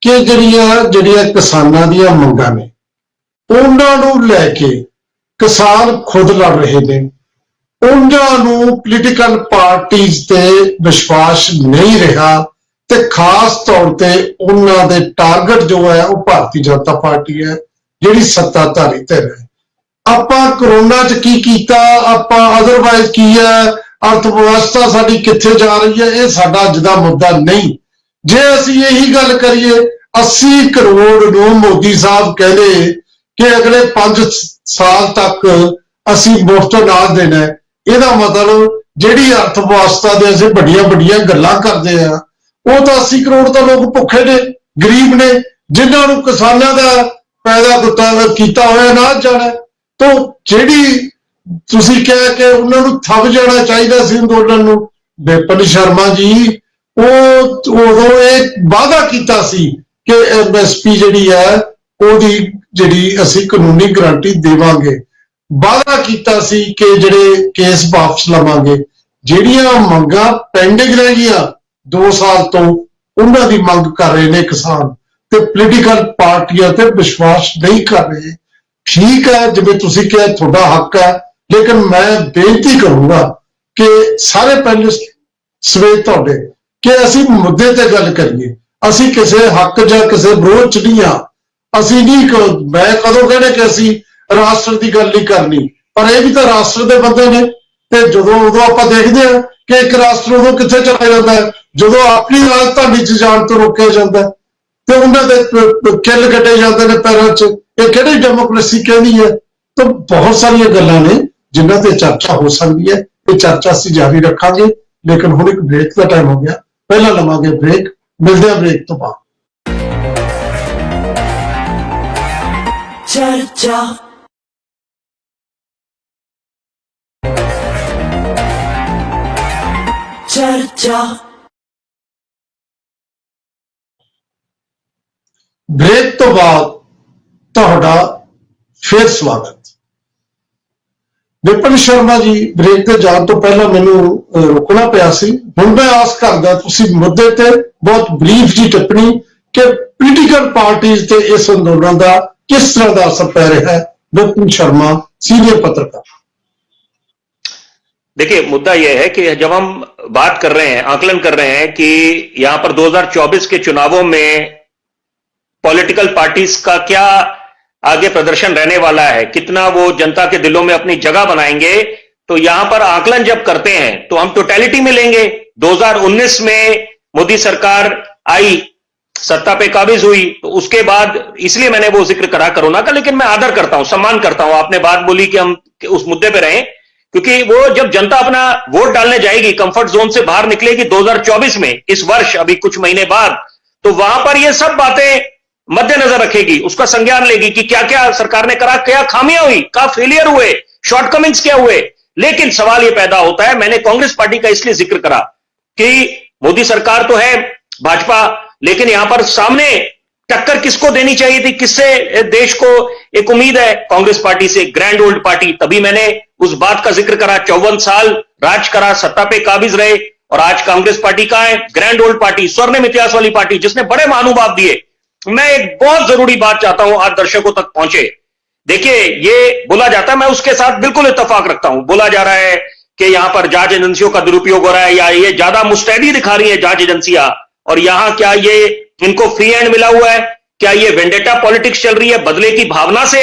कि ਜਿਹੜੀਆਂ किसानां ਦੀਆਂ ਮੰਗਾਂ ਨੇ ਉਹਨਾਂ ਨੂੰ ਲੈ ਕੇ किसान खुद लड़ रहे ने, ਉਹਨਾਂ ਨੂੰ ਪੋਲੀਟੀਕਲ ਪਾਰਟੀਆਂ ਤੇ विश्वास नहीं रहा, ਤੇ खास तौर ਤੇ ਉਹਨਾਂ ਦੇ टारगेट जो है वो भारतीय जनता पार्टी है ਜਿਹੜੀ सत्ताधारी ਧਿਰ है। ਆਪਾਂ कोरोना च की कीता, ਆਪਾਂ अदरवाइज की है, अर्थव्यवस्था साडी कित्थे जा रही है, ये साडा अज दा मुद्दा नहीं। जे असीं यही गल करिए 80 करोड़ नूं मोदी साहब कहदे कि अगले 5 साल तक असीं मुफ्त अनाज देना है, इहदा मतलब जिहड़ी अर्थव्यवस्था दे असीं बड़ियां बड़ियां गल्लां करदे आ, वो तो 80 करोड़ तो लोग भुखे ने, गरीब ने, जिन्हां नूं किसानां दा ਪੈਦਾ ਕੀਤਾ ਹੋਇਆ ਨਾ ਜਾਣਾ। ਤਾਂ ਜਿਹੜੀ ਤੁਸੀਂ ਕਿਹਾ ਕਿ ਉਹਨਾਂ ਨੂੰ ਥੱਪ ਜਾਣਾ ਚਾਹੀਦਾ ਸੀ ਅੰਦੋਲਨ ਨੂੰ, ਵਿਪਨ ਸ਼ਰਮਾ ਜੀ ਉਹ ਉਦੋਂ ਇਹ ਵਾਅਦਾ ਕੀਤਾ ਸੀ ਕਿ MSP ਜਿਹੜੀ ਹੈ ਉਹਦੀ ਜਿਹੜੀ ਅਸੀਂ ਕਾਨੂੰਨੀ ਗਰੰਟੀ ਦੇਵਾਂਗੇ, ਵਾਅਦਾ ਕੀਤਾ ਸੀ ਕਿ ਜਿਹੜੇ ਕੇਸ ਵਾਪਸ ਲਵਾਂਗੇ। ਜਿਹੜੀਆਂ ਮੰਗਾਂ ਪੈਂਡਿੰਗ ਰਹਿ ਗਈਆਂ 2 ਸਾਲ ਤੋਂ, ਉਹਨਾਂ ਦੀ ਮੰਗ ਕਰ ਰਹੇ ਨੇ ਕਿਸਾਨ, ਤੇ ਪੋਲੀਟੀਕਲ ਪਾਰਟੀਆਂ ਤੇ ਵਿਸ਼ਵਾਸ ਨਹੀਂ ਕਰ ਰਹੇ। ਠੀਕ ਹੈ, ਜਿਵੇਂ ਤੁਸੀਂ ਕਿਹਾ ਤੁਹਾਡਾ ਹੱਕ ਹੈ, ਲੇਕਿਨ ਮੈਂ ਬੇਨਤੀ ਕਰੂੰਗਾ ਕਿ ਸਾਰੇ ਪੈਨਲਿਸਟ ਸਵੇਰ ਤੁਹਾਡੇ ਕਿ ਅਸੀਂ ਮੁੱਦੇ ਤੇ ਗੱਲ ਕਰੀਏ। ਅਸੀਂ ਕਿਸੇ ਹੱਕ ਜਾਂ ਕਿਸੇ ਵਿਰੋਧ ਚ ਨਹੀਂ ਆ। ਅਸੀਂ ਨਹੀਂ, ਮੈਂ ਕਦੋਂ ਕਹਿੰਦੇ ਕਿ ਅਸੀਂ ਰਾਸ਼ਟਰ ਦੀ ਗੱਲ ਨਹੀਂ ਕਰਨੀ, ਪਰ ਇਹ ਵੀ ਤਾਂ ਰਾਸ਼ਟਰ ਦੇ ਬੰਦੇ ਨੇ। ਤੇ ਜਦੋਂ ਉਦੋਂ ਆਪਾਂ ਦੇਖਦੇ ਹਾਂ ਕਿ ਇੱਕ ਰਾਸ਼ਟਰ ਉਦੋਂ ਕਿੱਥੇ ਚਲਾ ਜਾਂਦਾ ਹੈ ਜਦੋਂ ਆਪਣੀ ਰਾਜਧਾਨੀ ਚ ਜਾਣ ਤੋਂ ਰੋਕਿਆ ਜਾਂਦਾ ਤੇ ਉਹਨਾਂ ਦੇ ਕਿੱਲ ਕੱਟੇ ਜਾਂਦੇ ਨੇ ਪੈਰਾਂ ਚ। ਇਹ ਕਿਹੜੀ ਡੈਮੋਕ੍ਰੇਸੀ ਕਹਿੰਦੀ ਹੈ? ਤਾਂ ਬਹੁਤ ਸਾਰੀਆਂ ਗੱਲਾਂ ਨੇ ਜਿਨ੍ਹਾਂ ਤੇ ਚਰਚਾ ਹੋ ਸਕਦੀ ਹੈ। ਇਹ ਚਰਚਾ ਅਸੀਂ ਜਾਰੀ ਰੱਖਾਂਗੇ, ਲੇਕਿਨ ਹੁਣ ਇੱਕ ਬ੍ਰੇਕ ਦਾ ਟਾਈਮ ਹੋ ਗਿਆ। ਪਹਿਲਾਂ ਲਵਾਂਗੇ ਬ੍ਰੇਕ, ਮਿਲਦੇ ਹਾਂ ਬ੍ਰੇਕ ਤੋਂ ਬਾਅਦ। ਚਰਚਾ ਚਰਚਾ ਬ੍ਰੇਕ ਤੋਂ ਬਾਅਦ ਤੁਹਾਡਾ ਫਿਰ ਸਵਾਗਤ। ਵਿਪਨ ਸ਼ਰਮਾ ਜੀ, ਬ੍ਰੇਕ ਤੇ ਜਾਣ ਤੋਂ ਪਹਿਲਾਂ ਮੈਨੂੰ ਰੁਕਣਾ ਪਿਆ ਸੀ। ਹੁਣ ਮੈਂ ਆਸ ਕਰਦਾ ਤੁਸੀਂ ਮੁੱਦੇ ਤੇ ਬਹੁਤ ਬਰੀਫ ਜੀ ਟਿੱਪਣੀ ਕਿ ਪੋਲੀਟੀਕਲ ਪਾਰਟੀਜ਼ ਤੇ ਇਸ ਅੰਦੋਲਨ ਦਾ किस तरह का असर पै रहा है। विपिन शर्मा, सीनियर पत्रकार। देखिए, मुद्दा यह है कि जब हम बात कर रहे हैं, आकलन कर रहे हैं कि यहां पर 2024 के चुनावों में पॉलिटिकल पार्टीज का क्या आगे प्रदर्शन रहने वाला है, कितना वो जनता के दिलों में अपनी जगह बनाएंगे, तो यहां पर आकलन जब करते हैं तो हम टोटलिटी में लेंगे। 2019 में मोदी सरकार आई, सत्ता पे काबिज हुई, तो उसके बाद इसलिए मैंने वो जिक्र करा कोरोना का, लेकिन मैं आदर करता हूं, सम्मान करता हूं। आपने बात बोली कि हम उस मुद्दे पे रहें, क्योंकि वो जब जनता अपना वोट डालने जाएगी, कंफर्ट जोन से बाहर निकलेगी 2024 में, इस वर्ष अभी कुछ महीने बाद, तो वहां पर ये सब बातें मद्देनजर रखेगी, उसका संज्ञान लेगी कि क्या क्या सरकार ने करा, क्या खामियां हुई, क्या फेलियर हुए, शॉर्टकमिंग्स क्या हुए। लेकिन सवाल ये पैदा होता है, मैंने कांग्रेस पार्टी का इसलिए जिक्र करा कि मोदी सरकार तो है, भाजपा, लेकिन यहां पर सामने टक्कर किसको देनी चाहिए थी, किससे देश को एक उम्मीद है? कांग्रेस पार्टी से, ग्रैंड ओल्ड पार्टी। तभी मैंने उस बात का जिक्र करा, 54 साल राज करा, सत्ता पे काबिज रहे, और आज कांग्रेस पार्टी का है ग्रैंड ओल्ड पार्टी, स्वर्णिम इतिहास वाली पार्टी, जिसने बड़े महानुभाव दिए। मैं एक बहुत जरूरी बात चाहता हूं आज दर्शकों तक पहुंचे। देखिए, ये बोला जाता है, मैं उसके साथ बिल्कुल इत्तेफाक रखता हूं, बोला जा रहा है कि यहां पर जांच एजेंसियों का दुरुपयोग हो रहा है, या ये ज्यादा मुस्तैदी दिखा रही है जांच एजेंसियां, और यहां क्या ये इनको फ्री हैंड मिला हुआ है, क्या ये वेंडेटा पॉलिटिक्स चल रही है, बदले की भावना से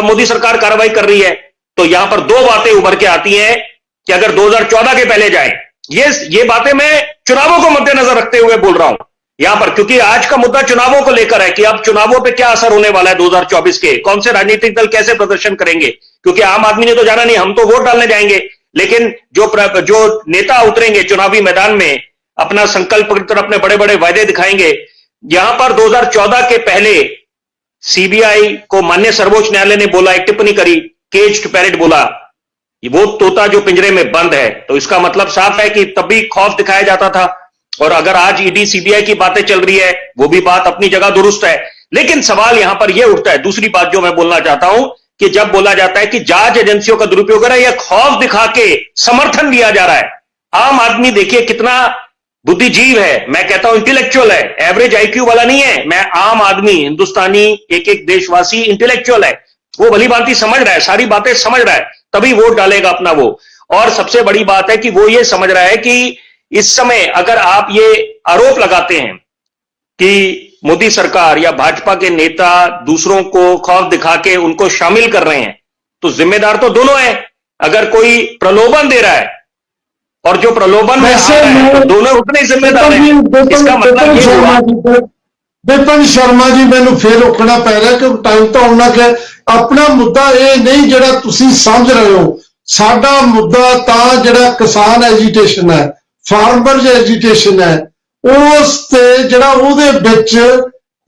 मोदी सरकार कार्रवाई कर रही है? तो यहां पर दो बातें उभर के आती हैं कि अगर 2014 के पहले जाएं, ये बातें मैं चुनावों को मद्देनजर रखते हुए बोल रहा हूं यहां पर, क्योंकि आज का मुद्दा चुनावों को लेकर है कि अब चुनावों पे क्या असर होने वाला है 2024 के, कौन से राजनीतिक दल कैसे प्रदर्शन करेंगे, क्योंकि आम आदमी ने तो जाना नहीं, हम तो वोट डालने जाएंगे, लेकिन जो नेता उतरेंगे चुनावी मैदान में, अपना संकल्प कर अपने बड़े बड़े वायदे दिखाएंगे। यहां पर 2014 के पहले सीबीआई को माननीय सर्वोच्च न्यायालय ने बोला, एक टिप्पणी करी, केज्ड पैरेट बोला, वो तोता जो पिंजरे में बंद है। तो इसका मतलब साफ है कि तब भी खौफ दिखाया जाता था, और अगर आज ईडी सीबीआई की बातें चल रही है, वो भी बात अपनी जगह दुरुस्त है। लेकिन सवाल यहां पर यह उठता है, दूसरी बात जो मैं बोलना चाहता हूं, कि जब बोला जाता है कि जांच एजेंसियों का दुरुपयोग हो रहा है, यह खौफ दिखा के समर्थन दिया जा रहा है। आम आदमी देखिए कितना बुद्धिजीव है, मैं कहता हूं इंटेलेक्चुअल है, एवरेज आईक्यू वाला नहीं है। मैं आम आदमी, हिंदुस्तानी, एक एक देशवासी इंटेलेक्चुअल है, वो भली भांति समझ रहा है, सारी बातें समझ रहा है, तभी वोट डालेगा अपना वो। और सबसे बड़ी बात है कि वो ये समझ रहा है कि इस समय अगर आप ये आरोप लगाते हैं कि मोदी सरकार या भाजपा के नेता दूसरों को खौफ दिखा के उनको शामिल कर रहे हैं, तो जिम्मेदार तो दोनों हैं। अगर कोई प्रलोभन दे रहा है और जो प्रलोभन में आ रहा है, तो दोनों उतने जिम्मेदार हैं। इसका मतलब ये हुआ। विपिन शर्मा जी, मैनू फिर रोकना पै रहा कि टाइम तो आना कि अपना मुद्दा ये नहीं जिहड़ा तुसीं समझ रहे हो। साडा मुद्दा तां जिहड़ा किसान एजीटेशन है, फार्मर एजीटेशन है, उस ते जिहड़ा उहदे विच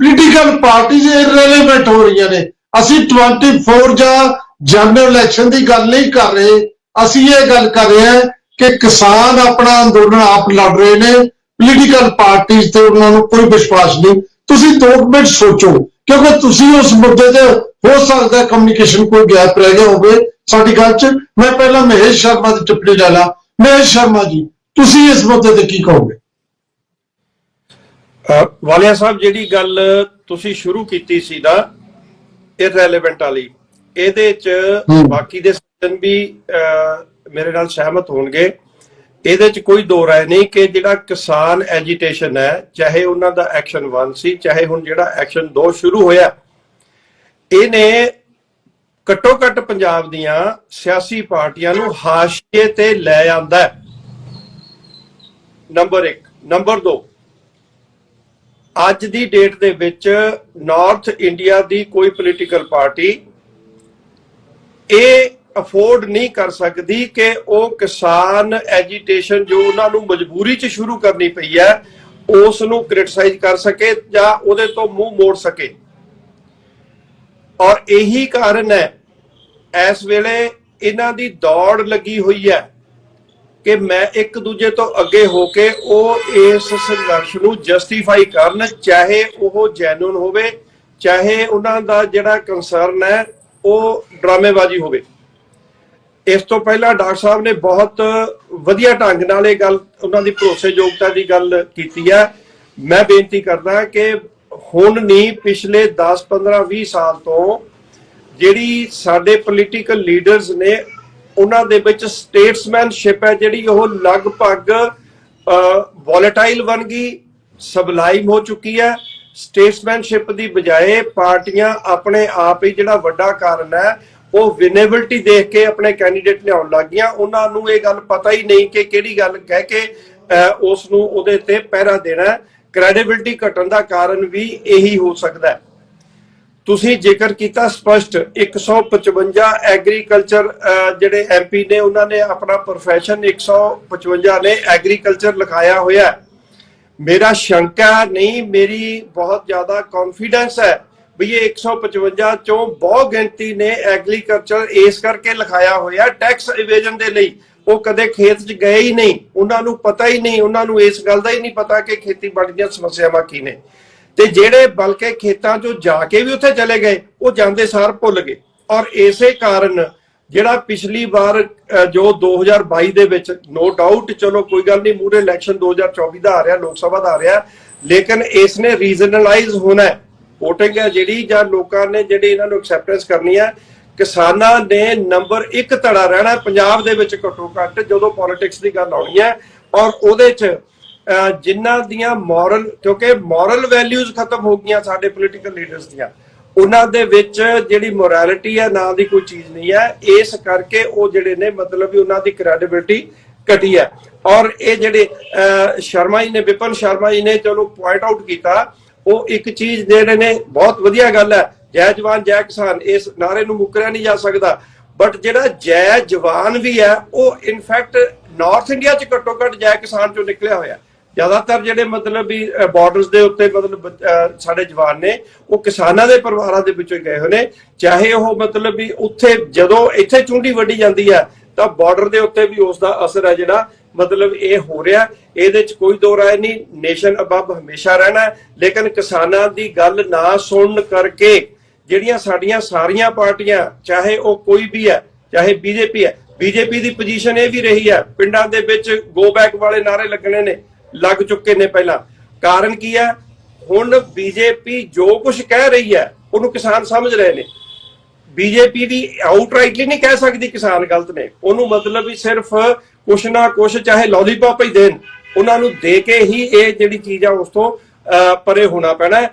ਪੋਲੀਟੀਕਲ ਪਾਰਟੀਜ਼ ਇਰਰੈਲੇਵੈਂਟ ਹੋ ਰਹੀਆਂ ਨੇ। ਅਸੀਂ 24 ਜਾਂ ਜਨਰਲ ਇਲੈਕਸ਼ਨ ਦੀ ਗੱਲ ਨਹੀਂ ਕਰ ਰਹੇ, ਅਸੀਂ ਇਹ ਗੱਲ ਕਰ ਰਹੇ ਹਾਂ ਕਿ ਕਿਸਾਨ ਆਪਣਾ ਅੰਦੋਲਨ ਆਪ ਲੜ ਰਹੇ ਨੇ, ਪੋਲੀਟੀਕਲ ਪਾਰਟੀਜ਼ ਤੇ ਉਹਨਾਂ ਨੂੰ ਕੋਈ ਵਿਸ਼ਵਾਸ ਨਹੀਂ। ਤੁਸੀਂ 2 ਮਿੰਟ ਸੋਚੋ, ਕਿਉਂਕਿ ਤੁਸੀਂ ਉਸ ਮੁੱਦੇ ਤੇ ਹੋ ਸਕਦਾ ਕਮਿਊਨੀਕੇਸ਼ਨ ਕੋਈ ਗੈਪ ਰਹਿ ਗਿਆ ਹੋਵੇ ਸਾਡੀ ਗੱਲ 'ਚ। ਮੈਂ ਪਹਿਲਾਂ ਮਹੇਸ਼ ਸ਼ਰਮਾ ਦੀ ਟਿੱਪਣੀ ਲੈ ਲਾ। ਮਹੇਸ਼ ਸ਼ਰਮਾ ਜੀ, ਤੁਸੀਂ ਇਸ ਮੁੱਦੇ ਤੇ ਕੀ ਕਹੋਗੇ? ਵਾਲੀਆ ਸਾਹਿਬ, ਜਿਹੜੀ ਗੱਲ ਤੁਸੀਂ ਸ਼ੁਰੂ ਕੀਤੀ ਸੀ ਨਾ ਇਰਰੈਲੇਵੈਂਟ ਵਾਲੀ, ਇਹਦੇ 'ਚ ਬਾਕੀ ਦੇ ਸੱਜਣ ਵੀ ਮੇਰੇ ਨਾਲ ਸਹਿਮਤ ਹੋਣਗੇ। ਇਹਦੇ 'ਚ ਕੋਈ ਦੋ ਰਾਏ ਨਹੀਂ ਕਿ ਜਿਹੜਾ ਕਿਸਾਨ ਐਜੀਟੇਸ਼ਨ ਹੈ, ਚਾਹੇ ਉਹਨਾਂ ਦਾ ਐਕਸ਼ਨ 1 ਸੀ, ਚਾਹੇ ਹੁਣ ਜਿਹੜਾ ਐਕਸ਼ਨ 2 ਸ਼ੁਰੂ ਹੋਇਆ, ਇਹਨੇ ਘੱਟੋ ਘੱਟ ਪੰਜਾਬ ਦੀਆਂ ਸਿਆਸੀ ਪਾਰਟੀਆਂ ਨੂੰ ਹਾਸ਼ੀਏ ਤੇ ਲੈ ਆਂਦਾ। ਨੰਬਰ 1। ਨੰਬਰ 2, ਅੱਜ ਦੀ ਡੇਟ ਦੇ ਵਿੱਚ ਨਾਰਥ ਇੰਡੀਆ ਦੀ ਕੋਈ ਪੋਲੀਟੀਕਲ ਪਾਰਟੀ ਇਹ ਅਫੋਰਡ ਨਹੀਂ ਕਰ ਸਕਦੀ ਕਿ ਉਹ ਕਿਸਾਨ ਐਜੀਟੇਸ਼ਨ ਜੋ ਉਹਨਾਂ ਨੂੰ ਮਜਬੂਰੀ 'ਚ ਸ਼ੁਰੂ ਕਰਨੀ ਪਈ ਹੈ ਉਸ ਨੂੰ ਕ੍ਰਿਟਿਸਾਈਜ਼ ਕਰ ਸਕੇ ਜਾਂ ਉਹਦੇ ਤੋਂ ਮੂੰਹ ਮੋੜ ਸਕੇ। ਔਰ ਇਹੀ ਕਾਰਨ ਹੈ ਇਸ ਵੇਲੇ ਇਹਨਾਂ ਦੀ ਦੌੜ ਲੱਗੀ ਹੋਈ ਹੈ ਕਿ ਮੈਂ ਇੱਕ ਦੂਜੇ ਤੋਂ ਅੱਗੇ ਹੋ ਕੇ ਉਹ ਇਸ ਸੰਘਰਸ਼ ਨੂੰ ਜਸਟੀਫਾਈ ਕਰਨ, ਚਾਹੇ ਉਹ ਜੈਨੂਨ ਹੋਵੇ, ਚਾਹੇ ਉਹਨਾਂ ਦਾ ਜਿਹੜਾ ਕੰਸਰਨ ਹੈ ਉਹ ਡਰਾਮੇਬਾਜ਼ੀ ਹੋਵੇ। ਇਸ ਤੋਂ ਪਹਿਲਾਂ ਡਾਕਟਰ ਸਾਹਿਬ ਨੇ ਬਹੁਤ ਵਧੀਆ ਢੰਗ ਨਾਲ ਇਹ ਗੱਲ, ਉਹਨਾਂ ਦੀ ਭਰੋਸੇਯੋਗਤਾ ਦੀ ਗੱਲ ਕੀਤੀ ਹੈ। ਮੈਂ ਬੇਨਤੀ ਕਰਦਾ ਕਿ ਹੁਣ ਨਹੀਂ, ਪਿਛਲੇ 10, 15, 20 ਸਾਲ ਤੋਂ ਜਿਹੜੀ ਸਾਡੇ ਪੋਲੀਟੀਕਲ ਲੀਡਰਸ ਨੇ ਉਹਨਾਂ ਦੇ ਵਿੱਚ ਸਟੇਟਸਮੈਨਸ਼ਿਪ ਹੈ ਜਿਹੜੀ ਉਹ ਲਗਭਗ ਵੋਲੇਟਾਈਲ ਬਣ ਗਈ, ਸਬਲਾਈਮ ਹੋ ਚੁੱਕੀ ਹੈ। ਸਟੇਟਸਮੈਨਸ਼ਿਪ ਦੀ ਬਜਾਏ ਪਾਰਟੀਆਂ ਆਪਣੇ ਆਪ ਹੀ, ਜਿਹੜਾ ਵੱਡਾ ਕਾਰਨ ਹੈ ਉਹ ਵਿਨੇਬਿਲਿਟੀ ਦੇਖ ਕੇ ਆਪਣੇ ਕੈਂਡੀਡੇਟ ਲਿਆਉਣ ਲੱਗ ਗਈਆਂ। ਉਹਨਾਂ ਨੂੰ ਇਹ ਗੱਲ ਪਤਾ ਹੀ ਨਹੀਂ ਕਿ ਕਿਹੜੀ ਗੱਲ ਕਹਿ ਕੇ ਉਸ ਨੂੰ ਉਹਦੇ ਤੇ ਪਹਿਰਾ ਦੇਣਾ। ਕ੍ਰੈਡੀਬਿਲਿਟੀ ਘਟਣ ਦਾ ਕਾਰਨ ਵੀ ਇਹੀ ਹੋ ਸਕਦਾ ਹੈ। ਤੁਸੀਂ ਜ਼ਿਕਰ ਕੀਤਾ ਸਪਸ਼ਟ, 155 ਐਗਰੀਕਲਚਰ ਜਿਹੜੇ ਐਮਪੀ ਨੇ ਉਹਨਾਂ ਨੇ ਆਪਣਾ ਪ੍ਰੋਫੈਸ਼ਨ 155 ਨੇ ਐਗਰੀਕਲਚਰ ਲਿਖਾਇਆ ਹੋਇਆ। ਮੇਰਾ ਸ਼ੰਕਾ ਨਹੀਂ, ਮੇਰੀ ਬਹੁਤ ਜ਼ਿਆਦਾ ਕੌਨਫੀਡੈਂਸ ਹੈ ਵੀ ਇਹ 155 ਚੋਂ ਬਹੁਤ ਗਿਣਤੀ ਨੇ ਐਗਰੀਕਲਚਰ ਇਸ ਕਰਕੇ ਲਿਖਾਇਆ ਹੋਇਆ ਟੈਕਸ ਇਵੇਜਨ ਦੇ ਲਈ। ਉਹ ਕਦੇ ਖੇਤ 'ਚ ਗਏ ਹੀ ਨਹੀਂ, ਉਹਨਾਂ ਨੂੰ ਪਤਾ ਹੀ ਨਹੀਂ, ਉਹਨਾਂ ਨੂੰ ਇਸ ਗੱਲ ਦਾ ਹੀ ਨਹੀਂ ਪਤਾ ਕਿ ਖੇਤੀਬਾੜੀ ਦੀਆਂ ਸਮੱਸਿਆਵਾਂ ਕੀ ਨੇ। ਤੇ ਜਿਹੜੇ ਬਲਕਿ ਖੇਤਾਂ 'ਚੋਂ ਜਾ ਕੇ ਵੀ ਉੱਥੇ ਚਲੇ ਗਏ, ਉਹ ਜਾਂਦੇ ਸਾਰ ਭੁੱਲ ਗਏ। ਔਰ ਇਸੇ ਕਾਰਨ ਜਿਹੜਾ ਪਿਛਲੀ ਵਾਰ ਜੋ 2022 ਦੇ ਵਿੱਚ, ਨੋ ਡਾਊਟ, ਚਲੋ ਕੋਈ ਗੱਲ ਨਹੀਂ, ਮੂਹਰੇ ਇਲੈਕਸ਼ਨ 2024 ਦਾ ਆ ਰਿਹਾ, ਲੋਕ ਸਭਾ ਦਾ ਆ ਰਿਹਾ, ਲੇਕਿਨ ਇਸ ਨੇ ਰੀਜਨਲਾਈਜ਼ ਹੋਣਾ ਵੋਟਿੰਗ ਹੈ ਜਿਹੜੀ, ਜਾਂ ਲੋਕਾਂ ਨੇ ਜਿਹੜੇ ਇਹਨਾਂ ਨੂੰ ਐਕਸੈਪਟੈਂਸ ਕਰਨੀ ਹੈ। ਕਿਸਾਨਾਂ ਨੇ ਨੰਬਰ 1 ਧੜਾ ਰਹਿਣਾ ਪੰਜਾਬ ਦੇ ਵਿੱਚ ਘੱਟੋ ਘੱਟ ਜਦੋਂ ਪੋਲਿਟਿਕਸ ਦੀ ਗੱਲ ਆਉਣੀ ਹੈ। ਔਰ ਉਹਦੇ 'ਚ ਜਿਨ੍ਹਾਂ ਦੀਆਂ ਮੋਰਲ, ਕਿਉਂਕਿ ਮੋਰਲ ਵੈਲਿਊਜ਼ ਖਤਮ ਹੋ ਗਈਆਂ ਸਾਡੇ ਪੋਲੀਟੀਕਲ ਲੀਡਰਸ ਦੀਆਂ, ਉਹਨਾਂ ਦੇ ਵਿੱਚ ਜਿਹੜੀ ਮੋਰੈਲਿਟੀ ਹੈ ਨਾਂ ਦੀ ਕੋਈ ਚੀਜ਼ ਨਹੀਂ ਹੈ। ਇਸ ਕਰਕੇ ਉਹ ਜਿਹੜੇ ਨੇ ਮਤਲਬ ਵੀ ਉਹਨਾਂ ਦੀ ਕ੍ਰੈਡੀਬਿਲਿਟੀ ਘਟੀ ਹੈ। ਔਰ ਇਹ ਜਿਹੜੇ ਸ਼ਰਮਾ ਜੀ ਨੇ, ਵਿਪਨ ਸ਼ਰਮਾ ਜੀ ਨੇ ਚਲੋ ਪੁਆਇੰਟ ਆਊਟ ਕੀਤਾ, ਉਹ ਇੱਕ ਚੀਜ਼ ਜਿਹੜੇ ਨੇ ਬਹੁਤ ਵਧੀਆ ਗੱਲ ਹੈ, ਜੈ ਜਵਾਨ ਜੈ ਕਿਸਾਨ, ਇਸ ਨਾਰੇ ਨੂੰ ਮੁੱਕਰਿਆ ਨਹੀਂ ਜਾ ਸਕਦਾ। ਬਟ ਜਿਹੜਾ ਜੈ ਜਵਾਨ ਵੀ ਹੈ ਉਹ ਇਨਫੈਕਟ ਨਾਰਥ ਇੰਡੀਆ 'ਚ ਘੱਟੋ ਘੱਟ ਜੈ ਕਿਸਾਨ 'ਚੋਂ ਨਿਕਲਿਆ ਹੋਇਆ। ਜ਼ਿਆਦਾਤਰ ਜਿਹੜੇ ਮਤਲਬ ਵੀ ਬਾਰਡਰਸ ਦੇ ਉੱਤੇ ਮਤਲਬ ਸਾਡੇ ਜਵਾਨ ਨੇ ਉਹ ਕਿਸਾਨਾਂ ਦੇ ਪਰਿਵਾਰਾਂ ਦੇ ਵਿੱਚੋਂ ਗਏ ਹੋਏ ਨੇ। ਚਾਹੇ ਉਹ ਮਤਲਬ ਵੀ ਉੱਥੇ ਜਦੋਂ ਇੱਥੇ ਚੁੰਡੀ ਵੱਢੀ ਜਾਂਦੀ ਹੈ ਤਾਂ ਬਾਰਡਰ ਦੇ ਉੱਤੇ ਵੀ ਉਸ ਦਾ ਅਸਰ ਹੈ ਜਿਹੜਾ ਮਤਲਬ ਇਹ ਹੋ ਰਿਹਾ। ਇਹਦੇ 'ਚ ਕੋਈ ਦੋ ਰਾਏ ਨਹੀਂ, ਨੇਸ਼ਨ ਅਬਵ ਹਮੇਸ਼ਾ ਰਹਿਣਾ। ਲੇਕਿਨ ਕਿਸਾਨਾਂ ਦੀ ਗੱਲ ਨਾ ਸੁਣਨ ਕਰਕੇ ਜਿਹੜੀਆਂ ਸਾਡੀਆਂ ਸਾਰੀਆਂ ਪਾਰਟੀਆਂ, ਚਾਹੇ ਉਹ ਕੋਈ ਵੀ ਹੈ, ਚਾਹੇ ਬੀਜੇਪੀ ਹੈ, ਬੀਜੇਪੀ ਦੀ ਪੋਜੀਸ਼ਨ ਇਹ ਵੀ ਰਹੀ ਹੈ, ਪਿੰਡਾਂ ਦੇ ਵਿੱਚ ਗੋ ਬੈਕ ਵਾਲੇ ਨਾਰੇ ਲੱਗਣੇ ਨੇ, ਲੱਗ ਚੁੱਕੇ ਨੇ ਪਹਿਲਾਂ। ਕਾਰਨ ਕੀ ਹੈ? ਹੁਣ ਬੀਜੇਪੀ ਜੋ ਕੁਝ ਕਹਿ ਰਹੀ ਹੈ ਉਹਨੂੰ ਕਿਸਾਨ ਸਮਝ ਰਹੇ ਨੇ। ਬੀਜੇਪੀ ਵੀ ਆਊਟਰਾਈਟਲੀ ਨਹੀਂ ਕਹਿ ਸਕਦੀ ਕਿਸਾਨ ਗਲਤ ਨੇ, ਉਹਨੂੰ ਮਤਲਬ ਵੀ ਸਿਰਫ ਕੁਛ ਨਾ ਕੁਛ ਚਾਹੇ ਲੌਲੀਪੌਪ ਹੀ ਦੇਣ, ਉਹਨਾਂ ਨੂੰ ਦੇ ਕੇ ਹੀ ਇਹ ਜਿਹੜੀ ਚੀਜ਼ ਆ ਉਸ ਤੋਂ ਪਰੇ ਹੋਣਾ ਪੈਣਾ।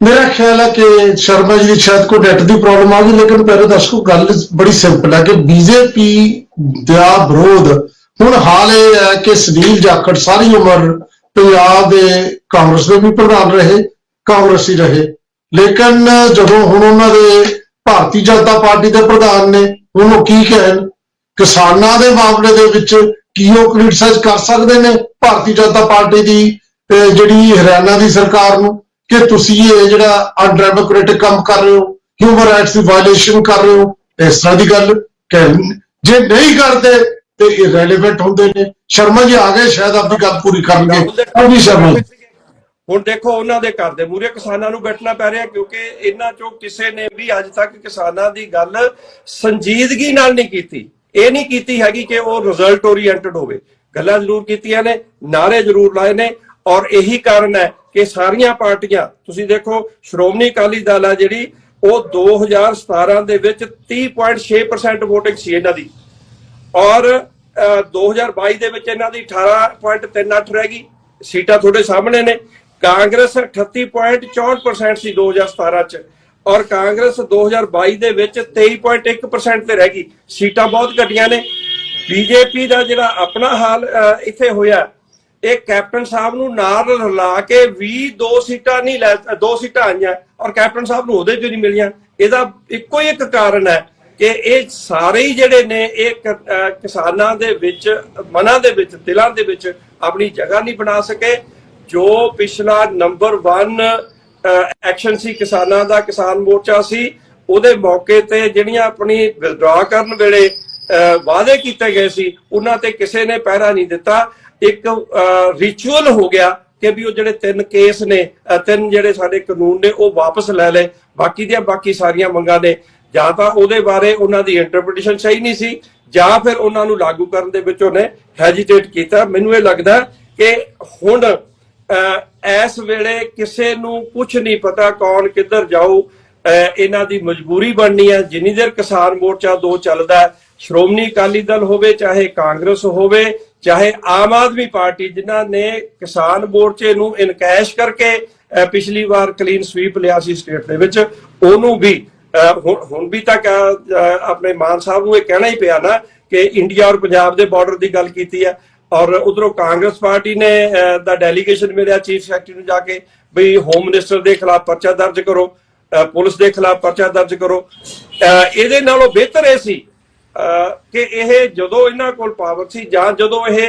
मेरा ख्याल है कि शर्मा जी शायद कोई नेट की प्रॉब्लम आ गई, लेकिन प्यारे दर्शकों गल बड़ी सिंपल है कि बीजेपी का विरोध हुण हाल यह है कि सुनील जाखड़ सारी उम्र पंजाब के कांग्रेस के भी प्रधान रहे, कांग्रेसी रहे, लेकिन जदों हुण उन्हां दे भारतीय जनता पार्टी के प्रधान ने हुण की कहन किसानां दे मामले दे विच की वो क्रिटिसाइज कर सकते हैं? ਭਾਰਤੀ ਜਨਤਾ ਪਾਰਟੀ ਦੀ ਜਿਹੜੀ ਹਰਿਆਣਾ ਦੀ ਸਰਕਾਰ ਨੂੰ ਕਿ ਤੁਸੀਂ ਇਹ ਜਿਹੜਾ ਅਨਡੈਮੋਕ੍ਰੈਟਿਕ ਕੰਮ ਕਰ ਰਹੇ ਹੋ, ਹਿਊਮਨ ਰਾਈਟਸ ਦੀ ਵਾਇਲੇਸ਼ਨ ਕਰ ਰਹੇ ਹੋ, ਇਸ ਤਰ੍ਹਾਂ ਦੀ ਗੱਲ ਜੇ ਨਹੀਂ ਕਰਦੇ ਤੇ ਇਰੈਲੇਵੈਂਟ ਹੁੰਦੇ ਨੇ। ਸ਼ਰਮਾ ਜੀ ਆ ਗਏ, ਸ਼ਾਇਦ ਆਪਣੀ ਗੱਲ ਪੂਰੀ ਕਰਨਗੇ। ਹਾਂਜੀ ਸ਼ਰਮਾ ਜੀ। ਹੁਣ ਦੇਖੋ ਉਹਨਾਂ ਦੇ ਘਰ ਦੇ ਮੂਹਰੇ ਕਿਸਾਨਾਂ ਨੂੰ ਬੈਠਣਾ ਪੈ ਰਿਹਾ, ਕਿਉਂਕਿ ਇਹਨਾਂ ਚੋਂ ਕਿਸੇ ਨੇ ਵੀ ਅੱਜ ਤੱਕ ਕਿਸਾਨਾਂ ਦੀ ਗੱਲ ਸੰਜੀਦਗੀ ਨਾਲ ਨਹੀਂ ਕੀਤੀ। ਇਹ ਨਹੀਂ ਕੀਤੀ ਹੈਗੀ ਕਿ ਉਹ ਰਿਜ਼ਲਟ ਓਰੀਐਂਟਡ ਹੋਵੇ। ਗੱਲਾਂ ਜ਼ਰੂਰ ਕੀਤੀਆਂ ਨੇ, ਨਾਅਰੇ ਜ਼ਰੂਰ ਲਾਏ ਨੇ, ਔਰ ਇਹੀ ਕਾਰਨ ਹੈ ਕਿ ਸਾਰੀਆਂ ਪਾਰਟੀਆਂ, ਤੁਸੀਂ ਦੇਖੋ ਸ਼੍ਰੋਮਣੀ ਅਕਾਲੀ ਦਲ ਆ ਜਿਹੜੀ, ਉਹ 2017 ਦੇ ਵਿੱਚ 30.6% ਵੋਟਿੰਗ ਸੀ ਇਹਨਾਂ ਦੀ, ਔਰ 2022 ਦੇ ਵਿੱਚ ਇਹਨਾਂ ਦੀ 18.38 ਰਹਿ ਗਈ। ਸੀਟਾਂ ਤੁਹਾਡੇ ਸਾਹਮਣੇ ਨੇ। ਕਾਂਗਰਸ 38.64% ਸੀ 2017 ਚ, ਔਰ ਕਾਂਗਰਸ 2022 ਦੇ ਵਿੱਚ 23.1% ਤੇ ਰਹਿ ਗਈ। ਸੀਟਾਂ ਬਹੁਤ ਘਟੀਆਂ ਨੇ। ਬੀਜੇਪੀ ਦਾ ਜਿਹੜਾ ਆਪਣਾ ਹਾਲ ਇੱਥੇ ਹੋਇਆ, ਇਹ ਕੈਪਟਨ ਸਾਹਿਬ ਨੂੰ ਨਾਲ ਰਲਾ ਕੇ 2 ਸੀਟਾਂ ਨਹੀਂ ਲੈ, 2 ਸੀਟਾਂ ਆਈਆਂ ਔਰ ਕੈਪਟਨ ਸਾਹਿਬ ਨੂੰ ਉਹਦੇ ਚ ਨਹੀਂ ਮਿਲੀਆਂ। ਇਹਦਾ ਇੱਕੋ ਹੀ ਇੱਕ ਕਾਰਨ ਹੈ ਕਿ ਇਹ ਸਾਰੇ ਹੀ ਜਿਹੜੇ ਨੇ ਇਹ ਕਿਸਾਨਾਂ ਦੇ ਵਿੱਚ, ਮਨਾਂ ਦੇ ਵਿੱਚ, ਦਿਲਾਂ ਦੇ ਵਿੱਚ ਆਪਣੀ ਜਗ੍ਹਾ ਨਹੀਂ ਬਣਾ ਸਕੇ। ਜੋ ਪਿਛਲਾ ਨੰਬਰ 1 ਐਕਸ਼ਨ ਸੀ ਕਿਸਾਨਾਂ ਦਾ, ਕਿਸਾਨ ਮੋਰਚਾ ਸੀ, ਉਹਦੇ ਮੌਕੇ ਤੇ ਜਿਹੜੀਆਂ ਆਪਣੀ ਵਿਦਡਰਾ ਕਰਨ ਵੇਲੇ ਵਾਅਦੇ ਕੀਤੇ ਗਏ ਸੀ, ਉਹਨਾਂ ਤੇ ਕਿਸੇ ਨੇ ਪਹਿਰਾ ਨਹੀਂ ਦਿੱਤਾ। ਇੱਕ ਰਿਚੁਅਲ ਹੋ ਗਿਆ ਕਿ ਵੀ ਉਹ ਜਿਹੜੇ 3 ਕੇਸ ਨੇ, 3 ਜਿਹੜੇ ਸਾਡੇ ਕਾਨੂੰਨ ਨੇ, ਉਹ ਵਾਪਸ ਲੈ ਲਏ। ਬਾਕੀ ਦੀਆਂ ਬਾਕੀ ਸਾਰੀਆਂ ਮੰਗਾਂ ਨੇ, ਜਾਂ ਤਾਂ ਉਹਦੇ ਬਾਰੇ ਉਹਨਾਂ ਦੀ ਇੰਟਰਪ੍ਰੀਟੇਸ਼ਨ ਸਹੀ ਨਹੀਂ ਸੀ, ਜਾਂ ਫਿਰ ਉਹਨਾਂ ਨੂੰ ਲਾਗੂ ਕਰਨ ਦੇ ਵਿੱਚ ਉਹਨੇ ਹੈਜੀਟੇਟ ਕੀਤਾ। ਮੈਨੂੰ ਇਹ ਲੱਗਦਾ ਕਿ ਹੁਣ ਇਸ ਵੇਲੇ ਕਿਸੇ ਨੂੰ ਕੁਝ ਨਹੀਂ ਪਤਾ ਕੌਣ ਕਿੱਧਰ ਜਾਊ। ਇਹਨਾਂ ਦੀ ਮਜਬੂਰੀ ਬਣਨੀ ਹੈ। ਜਿੰਨੀ ਦੇਰ ਕਿਸਾਨ ਮੋਰਚਾ 2 ਚੱਲਦਾ, ਸ਼੍ਰੋਮਣੀ ਅਕਾਲੀ ਦਲ ਹੋਵੇ, ਚਾਹੇ ਕਾਂਗਰਸ ਹੋਵੇ, ਚਾਹੇ ਆਮ ਆਦਮੀ ਪਾਰਟੀ, ਜਿਨ੍ਹਾਂ ਨੇ ਕਿਸਾਨ ਮੋਰਚੇ ਨੂੰ ਇਨਕੈਸ਼ ਕਰਕੇ ਪਿਛਲੀ ਵਾਰ ਕਲੀਨ ਸਵੀਪ ਲਿਆ ਸੀ ਸਟੇਟ ਦੇ ਵਿੱਚ, ਉਹਨੂੰ ਵੀ ਹੁਣ ਵੀ ਤੱਕ ਆਪਣੇ ਮਾਨ ਸਾਹਿਬ ਨੂੰ ਇਹ ਕਹਿਣਾ ਹੀ ਪਿਆ ਨਾ ਕਿ ਇੰਡੀਆ ਔਰ ਪੰਜਾਬ ਦੇ ਬਾਰਡਰ ਦੀ ਗੱਲ ਕੀਤੀ ਹੈ। ਔਰ ਉਧਰੋਂ ਕਾਂਗਰਸ ਪਾਰਟੀ ਨੇ ਦਾ ਡੈਲੀਗੇਸ਼ਨ ਮਿਲਿਆ ਚੀਫ ਸੈਕਟਰੀ ਨੂੰ ਜਾ ਕੇ, ਬਈ ਹੋਮ ਮਿਨਿਸਟਰ ਦੇ ਖਿਲਾਫ ਪਰਚਾ ਦਰਜ ਕਰੋ, ਪੁਲਿਸ ਦੇ ਖਿਲਾਫ ਪਰਚਾ ਦਰਜ ਕਰੋ। ਇਹਦੇ ਨਾਲੋਂ ਬਿਹਤਰ ਇਹ ਸੀ ਕਿ ਇਹ ਜਦੋਂ ਇਹਨਾਂ ਕੋਲ ਪਾਵਰ ਸੀ, ਜਾਂ ਜਦੋਂ ਇਹ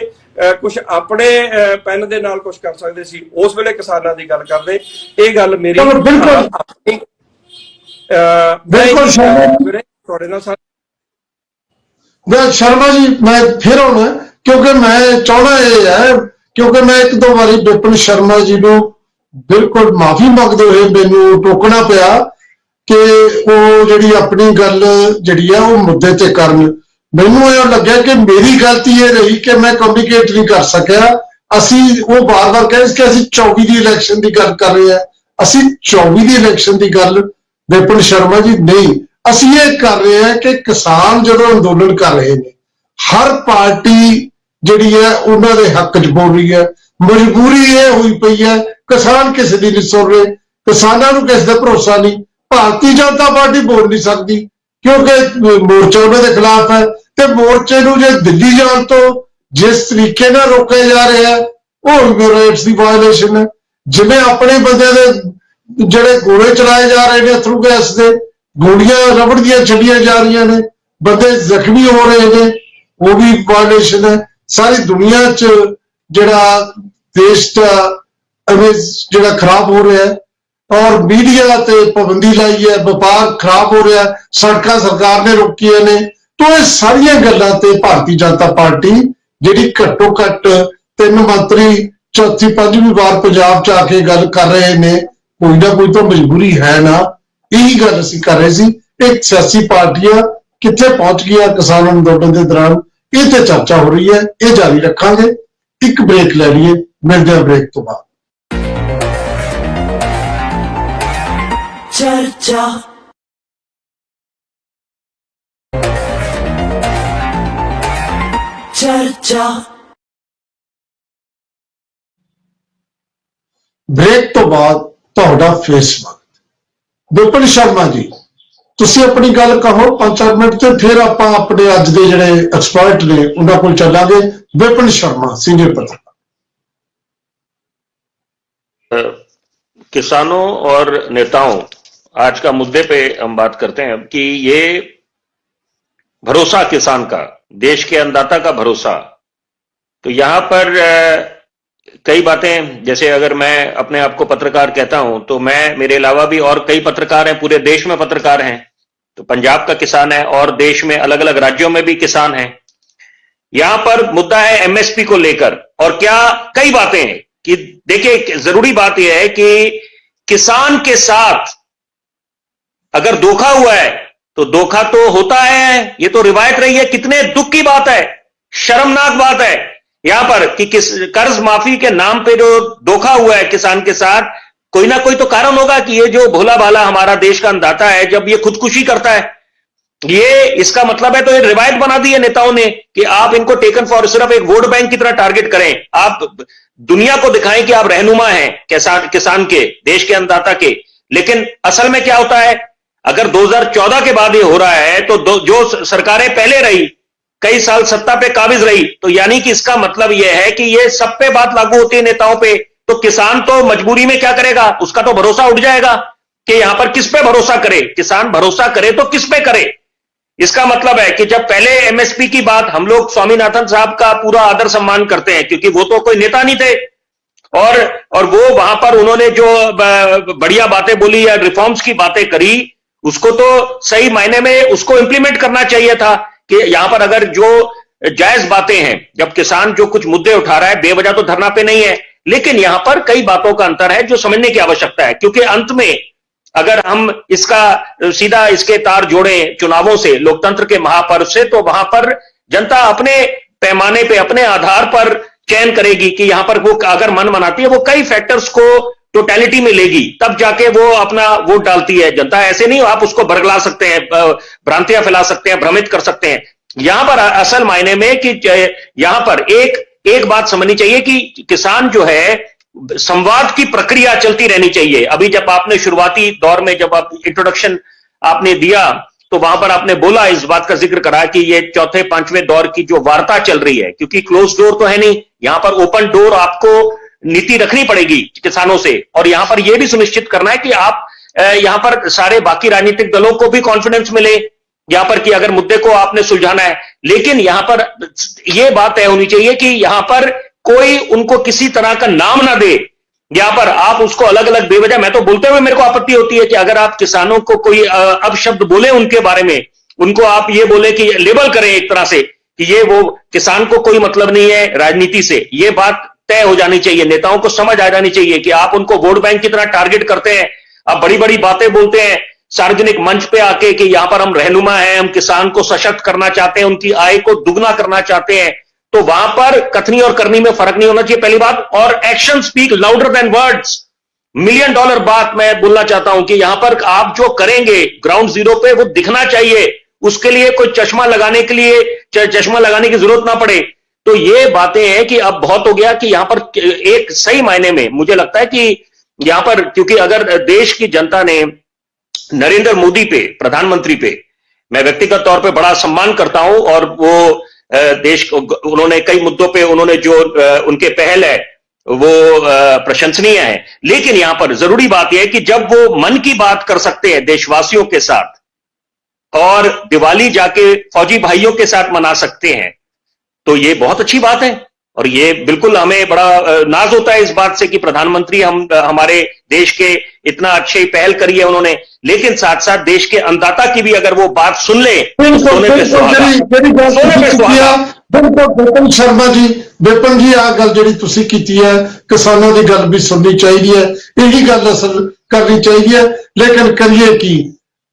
ਕੁਝ ਆਪਣੇ ਪੈਨ ਦੇ ਨਾਲ ਕੁਝ ਕਰ ਸਕਦੇ ਸੀ, ਉਸ ਵੇਲੇ ਕਿਸਾਨਾਂ ਦੀ ਗੱਲ ਕਰਦੇ। ਇਹ ਗੱਲ ਮੇਰੀ ਬਿਲਕੁਲ ਤੁਹਾਡੇ ਨਾਲ ਸ਼ਰਮਾ ਜੀ, ਮੈਂ ਫਿਰ ਹੁਣ, ਕਿਉਂਕਿ ਮੈਂ ਚਾਹਣਾ ਇਹ ਹੈ, ਕਿਉਂਕਿ ਮੈਂ 1-2 ਵਾਰੀ ਵਿਪਨ ਸ਼ਰਮਾ ਜੀ ਨੂੰ ਬਿਲਕੁਲ ਮਾਫੀ ਮੰਗਦੇ ਹੋਏ ਮੈਨੂੰ ਟੋਕਣਾ ਪਿਆ ਕਿ ਉਹ ਜਿਹੜੀ ਆਪਣੀ ਗੱਲ ਜਿਹੜੀ ਆ ਉਹ ਮੁੱਦੇ ਤੇ ਕਰਨ। ਮੈਨੂੰ ਇਹ ਲੱਗਿਆ ਕਿ ਮੇਰੀ ਗਲਤੀ ਇਹ ਰਹੀ ਕਿ ਮੈਂ ਕਮਿਊਨੀਕੇਟ ਨਹੀਂ ਕਰ ਸਕਿਆ। ਅਸੀਂ ਉਹ ਬਾਰ-ਬਾਰ ਕਹਿੰਦੇ ਕਿ ਅਸੀਂ 24 ਦੀ ਇਲੈਕਸ਼ਨ ਦੀ ਗੱਲ ਕਰ ਰਹੇ ਹਾਂ। ਅਸੀਂ 24 ਦੀ ਇਲੈਕਸ਼ਨ ਦੀ ਗੱਲ ਵਿਪਨ ਸ਼ਰਮਾ ਜੀ ਨਹੀਂ, ਅਸੀਂ ਇਹ ਕਰ ਰਹੇ ਹਾਂ ਕਿ ਕਿਸਾਨ ਜਦੋਂ ਅੰਦੋਲਨ ਕਰ ਰਹੇ ਨੇ, ਹਰ ਪਾਰਟੀ ਜਿਹੜੀ ਹੈ ਉਹਨਾਂ ਦੇ ਹੱਕ 'ਚ ਬੋਲ ਰਹੀ ਹੈ। ਮਜਬੂਰੀ ਇਹ ਹੋਈ ਪਈ ਹੈ, ਕਿਸਾਨ ਕਿਸੇ ਦੀ ਨਹੀਂ ਸੁਣ ਰਹੇ, ਕਿਸਾਨਾਂ ਨੂੰ ਕਿਸੇ ਦਾ ਭਰੋਸਾ ਨਹੀਂ। ਭਾਰਤੀ ਜਨਤਾ ਪਾਰਟੀ ਬੋਲ ਨਹੀਂ ਸਕਦੀ ਕਿਉਂਕਿ ਮੋਰਚਾ ਉਹਨਾਂ ਦੇ ਖਿਲਾਫ ਹੈ, ਤੇ ਮੋਰਚੇ ਨੂੰ ਜੇ ਦਿੱਲੀ ਜਾਣ ਤੋਂ ਜਿਸ ਤਰੀਕੇ ਨਾਲ ਰੋਕਿਆ ਜਾ ਰਿਹਾ ਉਹ ਹਿਊਮਨ ਰਾਈਟਸ ਦੀ ਵਾਇਲੇਸ਼ਨ ਹੈ। ਜਿਵੇਂ ਆਪਣੇ ਬੰਦਿਆਂ ਦੇ ਜਿਹੜੇ ਗੋਲੇ ਚਲਾਏ ਜਾ ਰਹੇ ਨੇ, ਅਥਰੂ ਗੈਸ ਦੇ ਗੋਲੀਆਂ ਰਬੜ ਦੀਆਂ ਛੱਡੀਆਂ ਜਾ ਰਹੀਆਂ ਨੇ, ਬੰਦੇ ਜ਼ਖਮੀ ਹੋ ਰਹੇ ਨੇ, ਉਹ ਵੀ ਵਾਇਲੇਸ਼ਨ ਹੈ। ਸਾਰੀ ਦੁਨੀਆ 'ਚ ਜਿਹੜਾ ਦੇਸ਼ ਦਾ ਇਮੇਜ ਜਿਹੜਾ ਖਰਾਬ ਹੋ ਰਿਹਾ ਹੈ, ਔਰ ਮੀਡੀਆ ਤੇ ਪਾਬੰਦੀ ਲਾਈ ਹੈ, ਵਪਾਰ ਖਰਾਬ ਹੋ ਰਿਹਾ, ਸੜਕਾਂ ਸਰਕਾਰ ਨੇ ਰੋਕੀਆਂ ਨੇ। ਤੋਂ ਇਹ ਸਾਰੀਆਂ ਗੱਲਾਂ ਤੇ ਭਾਰਤੀ ਜਨਤਾ ਪਾਰਟੀ ਜਿਹੜੀ ਘੱਟੋ ਘੱਟ 3 ਮੰਤਰੀ ਚੌਥੀ 5ਵੀਂ ਵਾਰ ਪੰਜਾਬ 'ਚ ਆ ਕੇ ਗੱਲ ਕਰ ਰਹੇ ਨੇ, ਕੋਈ ਨਾ ਕੋਈ ਤਾਂ ਮਜਬੂਰੀ ਹੈ ਨਾ। ਇਹੀ ਗੱਲ ਅਸੀਂ ਕਰ ਰਹੇ ਸੀ। ਇਹ ਸਿਆਸੀ ਪਾਰਟੀਆਂ ਕਿੱਥੇ ਪਹੁੰਚ ਗਈਆਂ ਕਿਸਾਨ ਅੰਦੋਲਨ ਦੇ ਦੌਰਾਨ, ਇਹ ਤੇ ਚਰਚਾ ਹੋ ਰਹੀ ਹੈ, ਇਹ ਜਾਰੀ ਰੱਖਾਂਗੇ। ਇੱਕ ਬ੍ਰੇਕ ਲੈ ਲਈਏ, ਮਿਲਦੇ ਹਾਂ ਬ੍ਰੇਕ ਤੋਂ ਬਾਅਦ। चर्चा चर्चा ਬ੍ਰੇਕ ਤੋਂ ਬਾਅਦ ਤੁਹਾਡਾ ਫੇਰ ਸਵਾਗਤ। ਵਿਪਨ ਸ਼ਰਮਾ ਜੀ, ਤੁਸੀਂ ਆਪਣੀ ਗੱਲ ਕਹੋ 5-4 ਮਿੰਟ ਤੇ ਫਿਰ ਆਪਾਂ ਆਪਣੇ ਅੱਜ ਦੇ ਜਿਹੜੇ ਐਕਸਪਰਟ ਨੇ ਉਹਨਾਂ ਕੋਲ ਚੱਲਾਂਗੇ। ਵਿਪਨ ਸ਼ਰਮਾ, ਸੀਨੀਅਰ पत्रकार। किसानों और नेताओं, आज का मुद्दे पे हम बात करते हैं कि ये भरोसा किसान का, देश के अन्नदाता का भरोसा, तो यहां पर कई बातें, जैसे अगर मैं अपने आप को पत्रकार कहता हूं तो मैं, मेरे अलावा भी और कई पत्रकार हैं, पूरे देश में पत्रकार हैं। तो पंजाब का किसान है और देश में अलग अलग राज्यों में भी किसान हैं। यहां पर मुद्दा है एमएसपी को लेकर, और क्या कई बातें हैं कि देखिए, जरूरी बात यह है कि किसान के साथ अगर धोखा हुआ है तो धोखा तो होता है, ये तो रिवायत रही है। कितने दुख की बात है, शर्मनाक बात है यहां पर कि किस कर्ज माफी के नाम पे जो धोखा हुआ है किसान के साथ, कोई ना कोई तो कारण होगा कि ये जो भोला भाला हमारा देश का अन्नदाता है, जब ये खुदकुशी करता है, ये इसका मतलब है, तो ये रिवायत बना दी है नेताओं ने कि आप इनको टेकन फॉर सिर्फ एक वोट बैंक की तरह टारगेट करें। आप दुनिया को दिखाएं कि आप रहनुमा हैं किसान के, देश के अन्नदाता के। लेकिन असल में क्या होता है, अगर 2014 के बाद ये हो रहा है तो जो सरकारें पहले रही, कई साल सत्ता पे काबिज रही, तो यानी कि इसका मतलब यह है कि ये सब पे बात लागू होती है, नेताओं पे। तो किसान तो मजबूरी में क्या करेगा, उसका तो भरोसा उठ जाएगा कि यहां पर किस पे भरोसा करे। किसान भरोसा करे तो किस पे करे। इसका मतलब है कि जब पहले एमएसपी की बात, हम लोग स्वामीनाथन साहब का पूरा आदर सम्मान करते हैं क्योंकि वो तो कोई नेता नहीं थे, और वो वहां पर उन्होंने जो बढ़िया बातें बोली या रिफॉर्म्स की बातें करी, उसको तो सही मायने में उसको इंप्लीमेंट करना चाहिए था कि यहां पर अगर जो जायज बातें हैं, जब किसान जो कुछ मुद्दे उठा रहा है, बेवजह तो धरना पे नहीं है, लेकिन यहां पर कई बातों का अंतर है जो समझने की आवश्यकता है। क्योंकि अंत में अगर हम इसका सीधा इसके तार जोड़ें चुनावों से, लोकतंत्र के महापर्व से, तो वहां पर जनता अपने पैमाने पे, अपने आधार पर चयन करेगी कि यहां पर वो अगर मन मनाती है, वो कई फैक्टर्स को टोटलिटी में लेगी, तब जाके वो अपना वोट डालती है। जनता ऐसे नहीं आप उसको बरगला सकते हैं, भ्रांतियां फैला सकते हैं, भ्रमित कर सकते हैं। यहां पर असल मायने में कि यहां पर एक बात समझनी चाहिए कि किसान जो है, संवाद की प्रक्रिया चलती रहनी चाहिए। अभी जब आपने शुरुआती दौर में, जब आप इंट्रोडक्शन आपने दिया, तो वहां पर आपने बोला, इस बात का जिक्र करा कि ये चौथे पांचवें दौर की जो वार्ता चल रही है, क्योंकि क्लोज डोर तो है नहीं, यहां पर ओपन डोर आपको नीति रखनी पड़ेगी किसानों से, और यहां पर यह भी सुनिश्चित करना है कि आप यहां पर सारे बाकी राजनीतिक दलों को भी कॉन्फिडेंस मिले यहां पर कि अगर मुद्दे को आपने सुलझाना है। लेकिन यहां पर यह बात तय होनी चाहिए कि यहां पर कोई उनको किसी तरह का नाम ना दे, यहां पर आप उसको अलग अलग बेवजह, मैं तो बोलते हुए मेरे को आपत्ति होती है कि अगर आप किसानों को कोई अपशब्द बोले उनके बारे में, उनको आप ये बोले कि लेबल करें एक तरह से कि ये वो किसान को कोई मतलब नहीं है राजनीति से, ये बात तय हो जानी चाहिए। नेताओं को समझ आ जानी चाहिए कि आप उनको वोट बैंक की तरह टारगेट करते हैं, आप बड़ी बड़ी बातें बोलते हैं सार्वजनिक मंच पे आके कि यहां पर हम रहनुमा हैं, हम किसान को सशक्त करना चाहते हैं, उनकी आय को दुगना करना चाहते हैं, तो वहां पर कथनी और करनी में फर्क नहीं होना चाहिए, पहली बात। और action speak louder than words. $1 million बात मैं बोलना चाहता हूं कि यहां पर आप जो करेंगे ग्राउंड जीरो पे, वो दिखना चाहिए। उसके लिए कोई चश्मा लगाने की जरूरत ना पड़े। तो ये बातें हैं कि अब बहुत हो गया कि यहां पर एक सही मायने में मुझे लगता है कि यहां पर, क्योंकि अगर देश की जनता ने नरेंद्र मोदी पे, प्रधानमंत्री पे, मैं व्यक्तिगत तौर पे बड़ा सम्मान करता हूं, और वो देश उन्होंने कई मुद्दों पे उन्होंने जो उनके पहल है वो प्रशंसनीय है। लेकिन यहां पर जरूरी बात यह है कि जब वो मन की बात कर सकते हैं देशवासियों के साथ और दिवाली जाके फौजी भाइयों के साथ मना सकते हैं, तो ये बहुत अच्छी बात है। और ये बिल्कुल हमें बड़ा नाज होता है इस बात से कि प्रधानमंत्री हमारे देश के इतना अच्छी पहल करी है उन्होंने, लेकिन साथ साथ देश के अन्नदाता की भी अगर वो बात सुन ले, सोने पे सुहागा। बिल्कुल शर्मा जी, विपिन जी, आ गल जिहड़ी तुसीं कीती है, किसानों की गल भी सुननी चाहिए है, यही गल असल करनी चाहिए है। लेकिन करिए की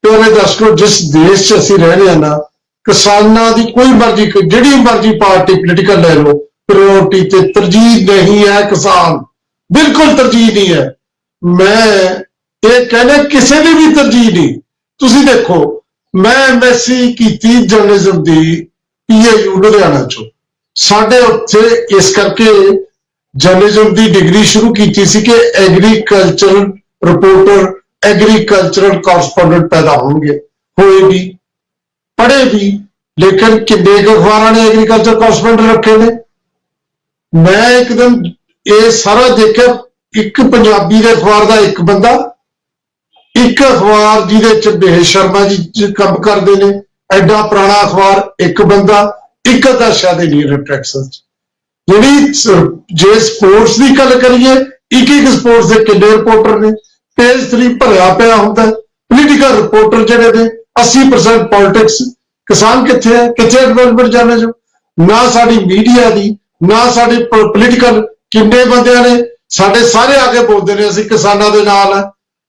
प्यारे दर्शकों, जिस देश च असीं रह रहे हैं ना, किसानों की कोई मर्जी, जिहड़ी मर्जी पार्टी पोलिटिकल ले लो, प्रायोरिटी ते तरजीह नहीं है। किसान बिल्कुल तरजीह नहीं है। मैं ये कहना किसी की भी तरजीह नहीं। तुसीं देखो, मैं एमएससी कीती जर्नलिज्म दी PAU लुधियाना चो, साडे उत्थे इस करके जर्नलिज्म की डिग्री शुरू की सी कि एग्रीकल्चरल रिपोर्टर, एग्रीकल्चरल कॉरस्पोंडेंट पैदा होंगे, होए भी, पढ़े भी। लेकिन किन्ने अखबार ने एग्रीकल्चर कॉरस्पोंडेंट रखे ने। मैं एक दिन ये सारा देखा, एक पंजाबी के अखबार का एक बंदा, एक अखबार जिहदे महेश शर्मा जी काम करते हैं, एडा पुराना अखबार एक बंदा, एक अदा शायद न्यू रिफ्लेक्शन। ਜੇ ਸਪੋਰਟਸ ਦੀ ਗੱਲ ਕਰੀਏ, ਇੱਕ ਸਪੋਰਟਸ ਦੇ ਕਿੰਨੇ ਰਿਪੋਰਟਰ ਨੇ, ਪੇਜ 3 ਭਰਿਆ ਪਿਆ ਹੁੰਦਾ। ਪੋਲੀਟੀਕਲ ਰਿਪੋਰਟਰ ਜਿਹੜੇ ਨੇ 80% ਪੋਲਿਟਿਕਸ। ਕਿਸਾਨ ਕਿੱਥੇ ਹੈ, ਕਿੱਥੇ ਐਡਵਰਟਾਈਜ਼ਮੈਂਟ ਜਾਣੇ ਜੋ? ਨਾ ਸਾਡੀ ਮੀਡੀਆ ਦੀ, ਨਾ ਸਾਡੀ ਪੋਲੀਟੀਕਲ। ਕਿੰਨੇ ਬੰਦਿਆਂ ਨੇ ਸਾਡੇ ਸਾਰੇ ਆ ਕੇ ਬੋਲਦੇ ਨੇ ਅਸੀਂ ਕਿਸਾਨਾਂ ਦੇ ਨਾਲ ਆ,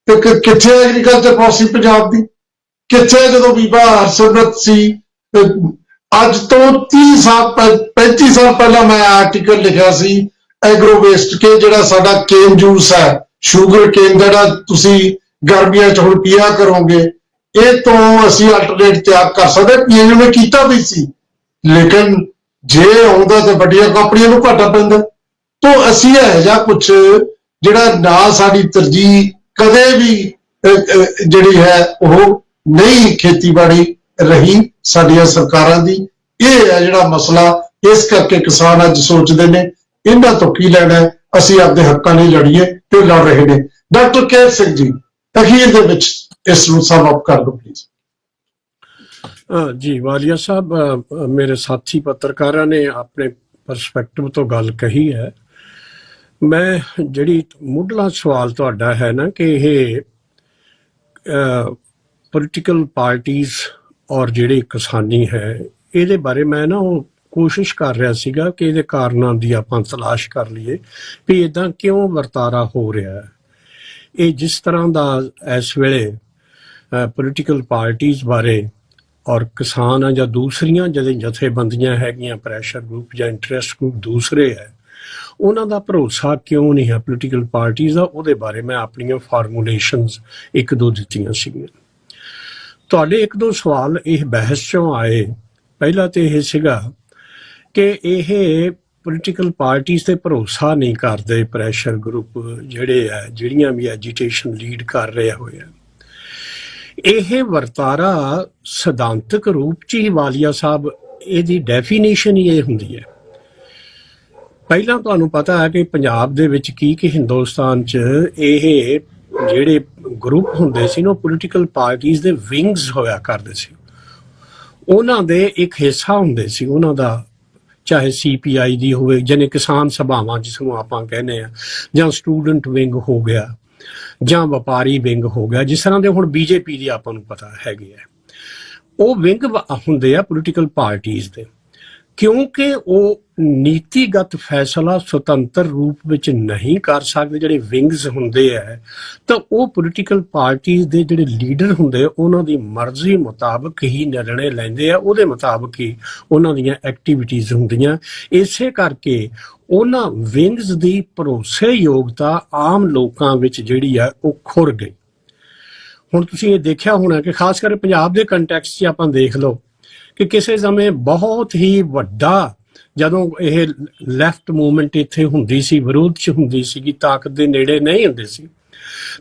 ਤੇ ਕਿੱਥੇ ਐਗਰੀਕਲਚਰ ਪਾਲਿਸੀ ਪੰਜਾਬ ਦੀ? ਕਿੱਥੇ ਜਦੋਂ ਬੀਬਾ ਹਰਸਿਮਰਤ ਸੀ? ਅੱਜ ਤੋਂ 30 ਸਾਲ 35 ਸਾਲ ਪਹਿਲਾਂ ਮੈਂ ਆਰਟੀਕਲ ਲਿਖਿਆ ਸੀ ਐਗਰੋ ਵੇਸਟ ਕੇ, ਜਿਹੜਾ ਸਾਡਾ ਕੇਨ ਜੂਸ ਹੈ, ਸ਼ੂਗਰ ਕੇਨ, ਜਿਹੜਾ ਤੁਸੀਂ ਗਰਮੀਆਂ 'ਚ ਹੁਣ ਪੀਆ ਕਰੋਗੇ, ਇਹ ਤੋਂ ਅਸੀਂ ਅਲਟਰਨੇਟ ਤਿਆਰ ਕਰ ਸਕਦੇ। ਪੀਐਨਯੂ ਨੇ ਕੀਤਾ ਵੀ ਸੀ, ਲੇਕਿਨ ਜੇ ਆਉਂਦਾ ਤਾਂ ਵੱਡੀਆਂ ਕੰਪਨੀਆਂ ਨੂੰ ਘਾਟਾ ਪੈਂਦਾ। ਤਾਂ ਅਸੀਂ ਇਹੋ ਜਿਹਾ ਕੁਛ ਜਿਹੜਾ ਨਾ ਸਾਡੀ ਤਰਜੀਹ ਕਦੇ ਵੀ ਜਿਹੜੀ ਹੈ ਉਹ ਨਹੀਂ ਖੇਤੀਬਾੜੀ ਰਹੀ ਸਾਡੀਆਂ ਸਰਕਾਰਾਂ ਦੀ। ਇਹ ਹੈ ਜਿਹੜਾ ਮਸਲਾ। ਇਸ ਕਰਕੇ ਕਿਸਾਨ ਅੱਜ ਸੋਚਦੇ ਨੇ ਇਹਨਾਂ ਤੋਂ ਕੀ ਲੈਣਾ, ਅਸੀਂ ਆਪਦੇ ਹੱਕਾਂ ਲਈ ਲੜੀਏ ਤੇ ਲੜ ਰਹੇ ਨੇ। ਡਾਕਟਰ ਕੇਰ ਸਿੰਘ ਜੀ, ਅਖੀਰ ਦੇ ਵਿੱਚ ਇਸ ਨੂੰ ਸਮ ਅਪ ਕਰ ਦਿਓ ਪਲੀਜ਼। ਜੀ ਵਾਲੀਆ ਸਾਹਿਬ, ਮੇਰੇ ਸਾਥੀ ਪੱਤਰਕਾਰਾਂ ਨੇ ਆਪਣੇ ਪਰਸਪੈਕਟਿਵ ਤੋਂ ਗੱਲ ਕਹੀ ਹੈ। ਮੈਂ ਜਿਹੜੀ ਮੁੱਢਲਾ ਸਵਾਲ ਤੁਹਾਡਾ ਹੈ ਨਾ ਕਿ ਇਹ ਪੋਲੀਟੀਕਲ ਪਾਰਟੀਆਂ ਔਰ ਜਿਹੜੀ ਕਿਸਾਨੀ ਹੈ, ਇਹਦੇ ਬਾਰੇ ਮੈਂ ਨਾ ਉਹ ਕੋਸ਼ਿਸ਼ ਕਰ ਰਿਹਾ ਸੀਗਾ ਕਿ ਇਹਦੇ ਕਾਰਨਾਂ ਦੀ ਆਪਾਂ ਤਲਾਸ਼ ਕਰ ਲਈਏ ਵੀ ਇਦਾਂ ਕਿਉਂ ਵਰਤਾਰਾ ਹੋ ਰਿਹਾ ਹੈ। ਇਹ ਜਿਸ ਤਰ੍ਹਾਂ ਦਾ ਇਸ ਵੇਲੇ ਪੋਲੀਟੀਕਲ ਪਾਰਟੀਆਂ ਬਾਰੇ ਔਰ ਕਿਸਾਨ ਆ ਜਾਂ ਦੂਸਰੀਆਂ ਜਿਹੜੇ ਜਥੇਬੰਦੀਆਂ ਹੈਗੀਆਂ, ਪ੍ਰੈਸ਼ਰ ਗਰੁੱਪ ਜਾਂ ਇੰਟਰਸਟ ਗਰੁੱਪ ਦੂਸਰੇ ਹੈ, ਉਹਨਾਂ ਦਾ ਭਰੋਸਾ ਕਿਉਂ ਨਹੀਂ ਹੈ ਪੋਲੀਟੀਕਲ ਪਾਰਟੀਆਂ ਦਾ, ਉਹਦੇ ਬਾਰੇ ਮੈਂ ਆਪਣੀਆਂ ਫਾਰਮੂਲੇਸ਼ਨਸ ਇੱਕ ਦੋ ਦਿੱਤੀਆਂ ਸੀਗੀਆਂ। ਤੁਹਾਡੇ ਇੱਕ ਦੋ ਸਵਾਲ ਇਹ ਬਹਿਸ ਚੋਂ ਆਏ। ਪਹਿਲਾ ਤੇ ਇਹ ਸੀਗਾ ਕਿ ਇਹ ਪੋਲੀਟੀਕਲ ਪਾਰਟੀਆਂ ਤੇ ਭਰੋਸਾ ਨਹੀਂ ਕਰਦੇ ਪ੍ਰੈਸ਼ਰ ਗਰੁੱਪ ਜਿਹੜੇ ਆ, ਜਿਹੜੀਆਂ ਵੀ ਐਜੀਟੇਸ਼ਨ ਲੀਡ ਕਰ ਰਹੇ ਹੋਏ ਆ। ਇਹ ਵਰਤਾਰਾ ਸਿਧਾਂਤਕ ਰੂਪ 'ਚ ਹੀ ਵਾਲੀਆ ਸਾਹਿਬ, ਇਹਦੀ ਡੈਫੀਨੇਸ਼ਨ ਹੀ ਇਹ ਹੁੰਦੀ ਹੈ। ਪਹਿਲਾਂ ਤੁਹਾਨੂੰ ਪਤਾ ਹੈ ਕਿ ਪੰਜਾਬ ਦੇ ਵਿੱਚ ਕੀ ਕਿ ਹਿੰਦੁਸਤਾਨ 'ਚ ਇਹ ਜਿਹੜੇ ਗਰੁੱਪ ਹੁੰਦੇ ਸੀ ਨਾ, ਪੋਲੀਟੀਕਲ ਪਾਰਟੀਆਂ ਦੇ ਵਿੰਗਸ ਹੋਇਆ ਕਰਦੇ ਸੀ। ਉਹਨਾਂ ਦੇ ਇੱਕ ਹਿੱਸਾ ਹੁੰਦੇ ਸੀ ਉਹਨਾਂ ਦਾ, ਚਾਹੇ CPI ਦੀ ਹੋਵੇ, ਜਿਹਨੇ ਕਿਸਾਨ ਸਭਾਵਾਂ ਜਿਸਨੂੰ ਆਪਾਂ ਕਹਿੰਦੇ ਆ, ਜਾਂ ਸਟੂਡੈਂਟ ਵਿੰਗ ਹੋ ਗਿਆ, ਜਾਂ ਵਪਾਰੀ ਵਿੰਗ ਹੋ ਗਿਆ, ਜਿਸ ਤਰ੍ਹਾਂ ਦੇ ਹੁਣ BJP ਦੀ ਆਪਾਂ ਨੂੰ ਪਤਾ ਹੈਗੇ ਆ। ਉਹ ਵਿੰਗ ਹੁੰਦੇ ਆ ਪੋਲੀਟੀਕਲ ਪਾਰਟੀਆਂ ਦੇ, ਕਿਉਂਕਿ ਉਹ ਨੀਤੀਗਤ ਫੈਸਲਾ ਸੁਤੰਤਰ ਰੂਪ ਵਿੱਚ ਨਹੀਂ ਕਰ ਸਕਦੇ। ਜਿਹੜੇ ਵਿੰਗਸ ਹੁੰਦੇ ਆ ਤਾਂ ਉਹ ਪੋਲੀਟੀਕਲ ਪਾਰਟੀਆਂ ਦੇ ਜਿਹੜੇ ਲੀਡਰ ਹੁੰਦੇ, ਉਹਨਾਂ ਦੀ ਮਰਜ਼ੀ ਮੁਤਾਬਕ ਹੀ ਨਿਰਣੇ ਲੈਂਦੇ ਆ, ਉਹਦੇ ਮੁਤਾਬਕ ਹੀ ਉਹਨਾਂ ਦੀਆਂ ਐਕਟੀਵਿਟੀਜ਼ ਹੁੰਦੀਆਂ। ਇਸੇ ਕਰਕੇ ਉਹਨਾਂ ਵਿੰਗਸ ਦੀ ਭਰੋਸੇਯੋਗਤਾ ਆਮ ਲੋਕਾਂ ਵਿੱਚ ਜਿਹੜੀ ਆ ਉਹ ਖੁਰ ਗਈ। ਹੁਣ ਤੁਸੀਂ ਇਹ ਦੇਖਿਆ ਹੋਣਾ ਕਿ ਖਾਸ ਕਰਕੇ ਪੰਜਾਬ ਦੇ ਕੰਟੈਕਸਟ 'ਚ ਆਪਾਂ ਦੇਖ ਲਓ ਕਿ ਕਿਸੇ ਸਮੇਂ ਬਹੁਤ ਹੀ ਵੱਡਾ, ਜਦੋਂ ਇਹ ਲੈਫਟ ਮੂਵਮੈਂਟ ਇੱਥੇ ਹੁੰਦੀ ਸੀ, ਵਿਰੋਧ 'ਚ ਹੁੰਦੀ ਸੀਗੀ, ਤਾਕਤ ਦੇ ਨੇੜੇ ਨਹੀਂ ਹੁੰਦੇ ਸੀ,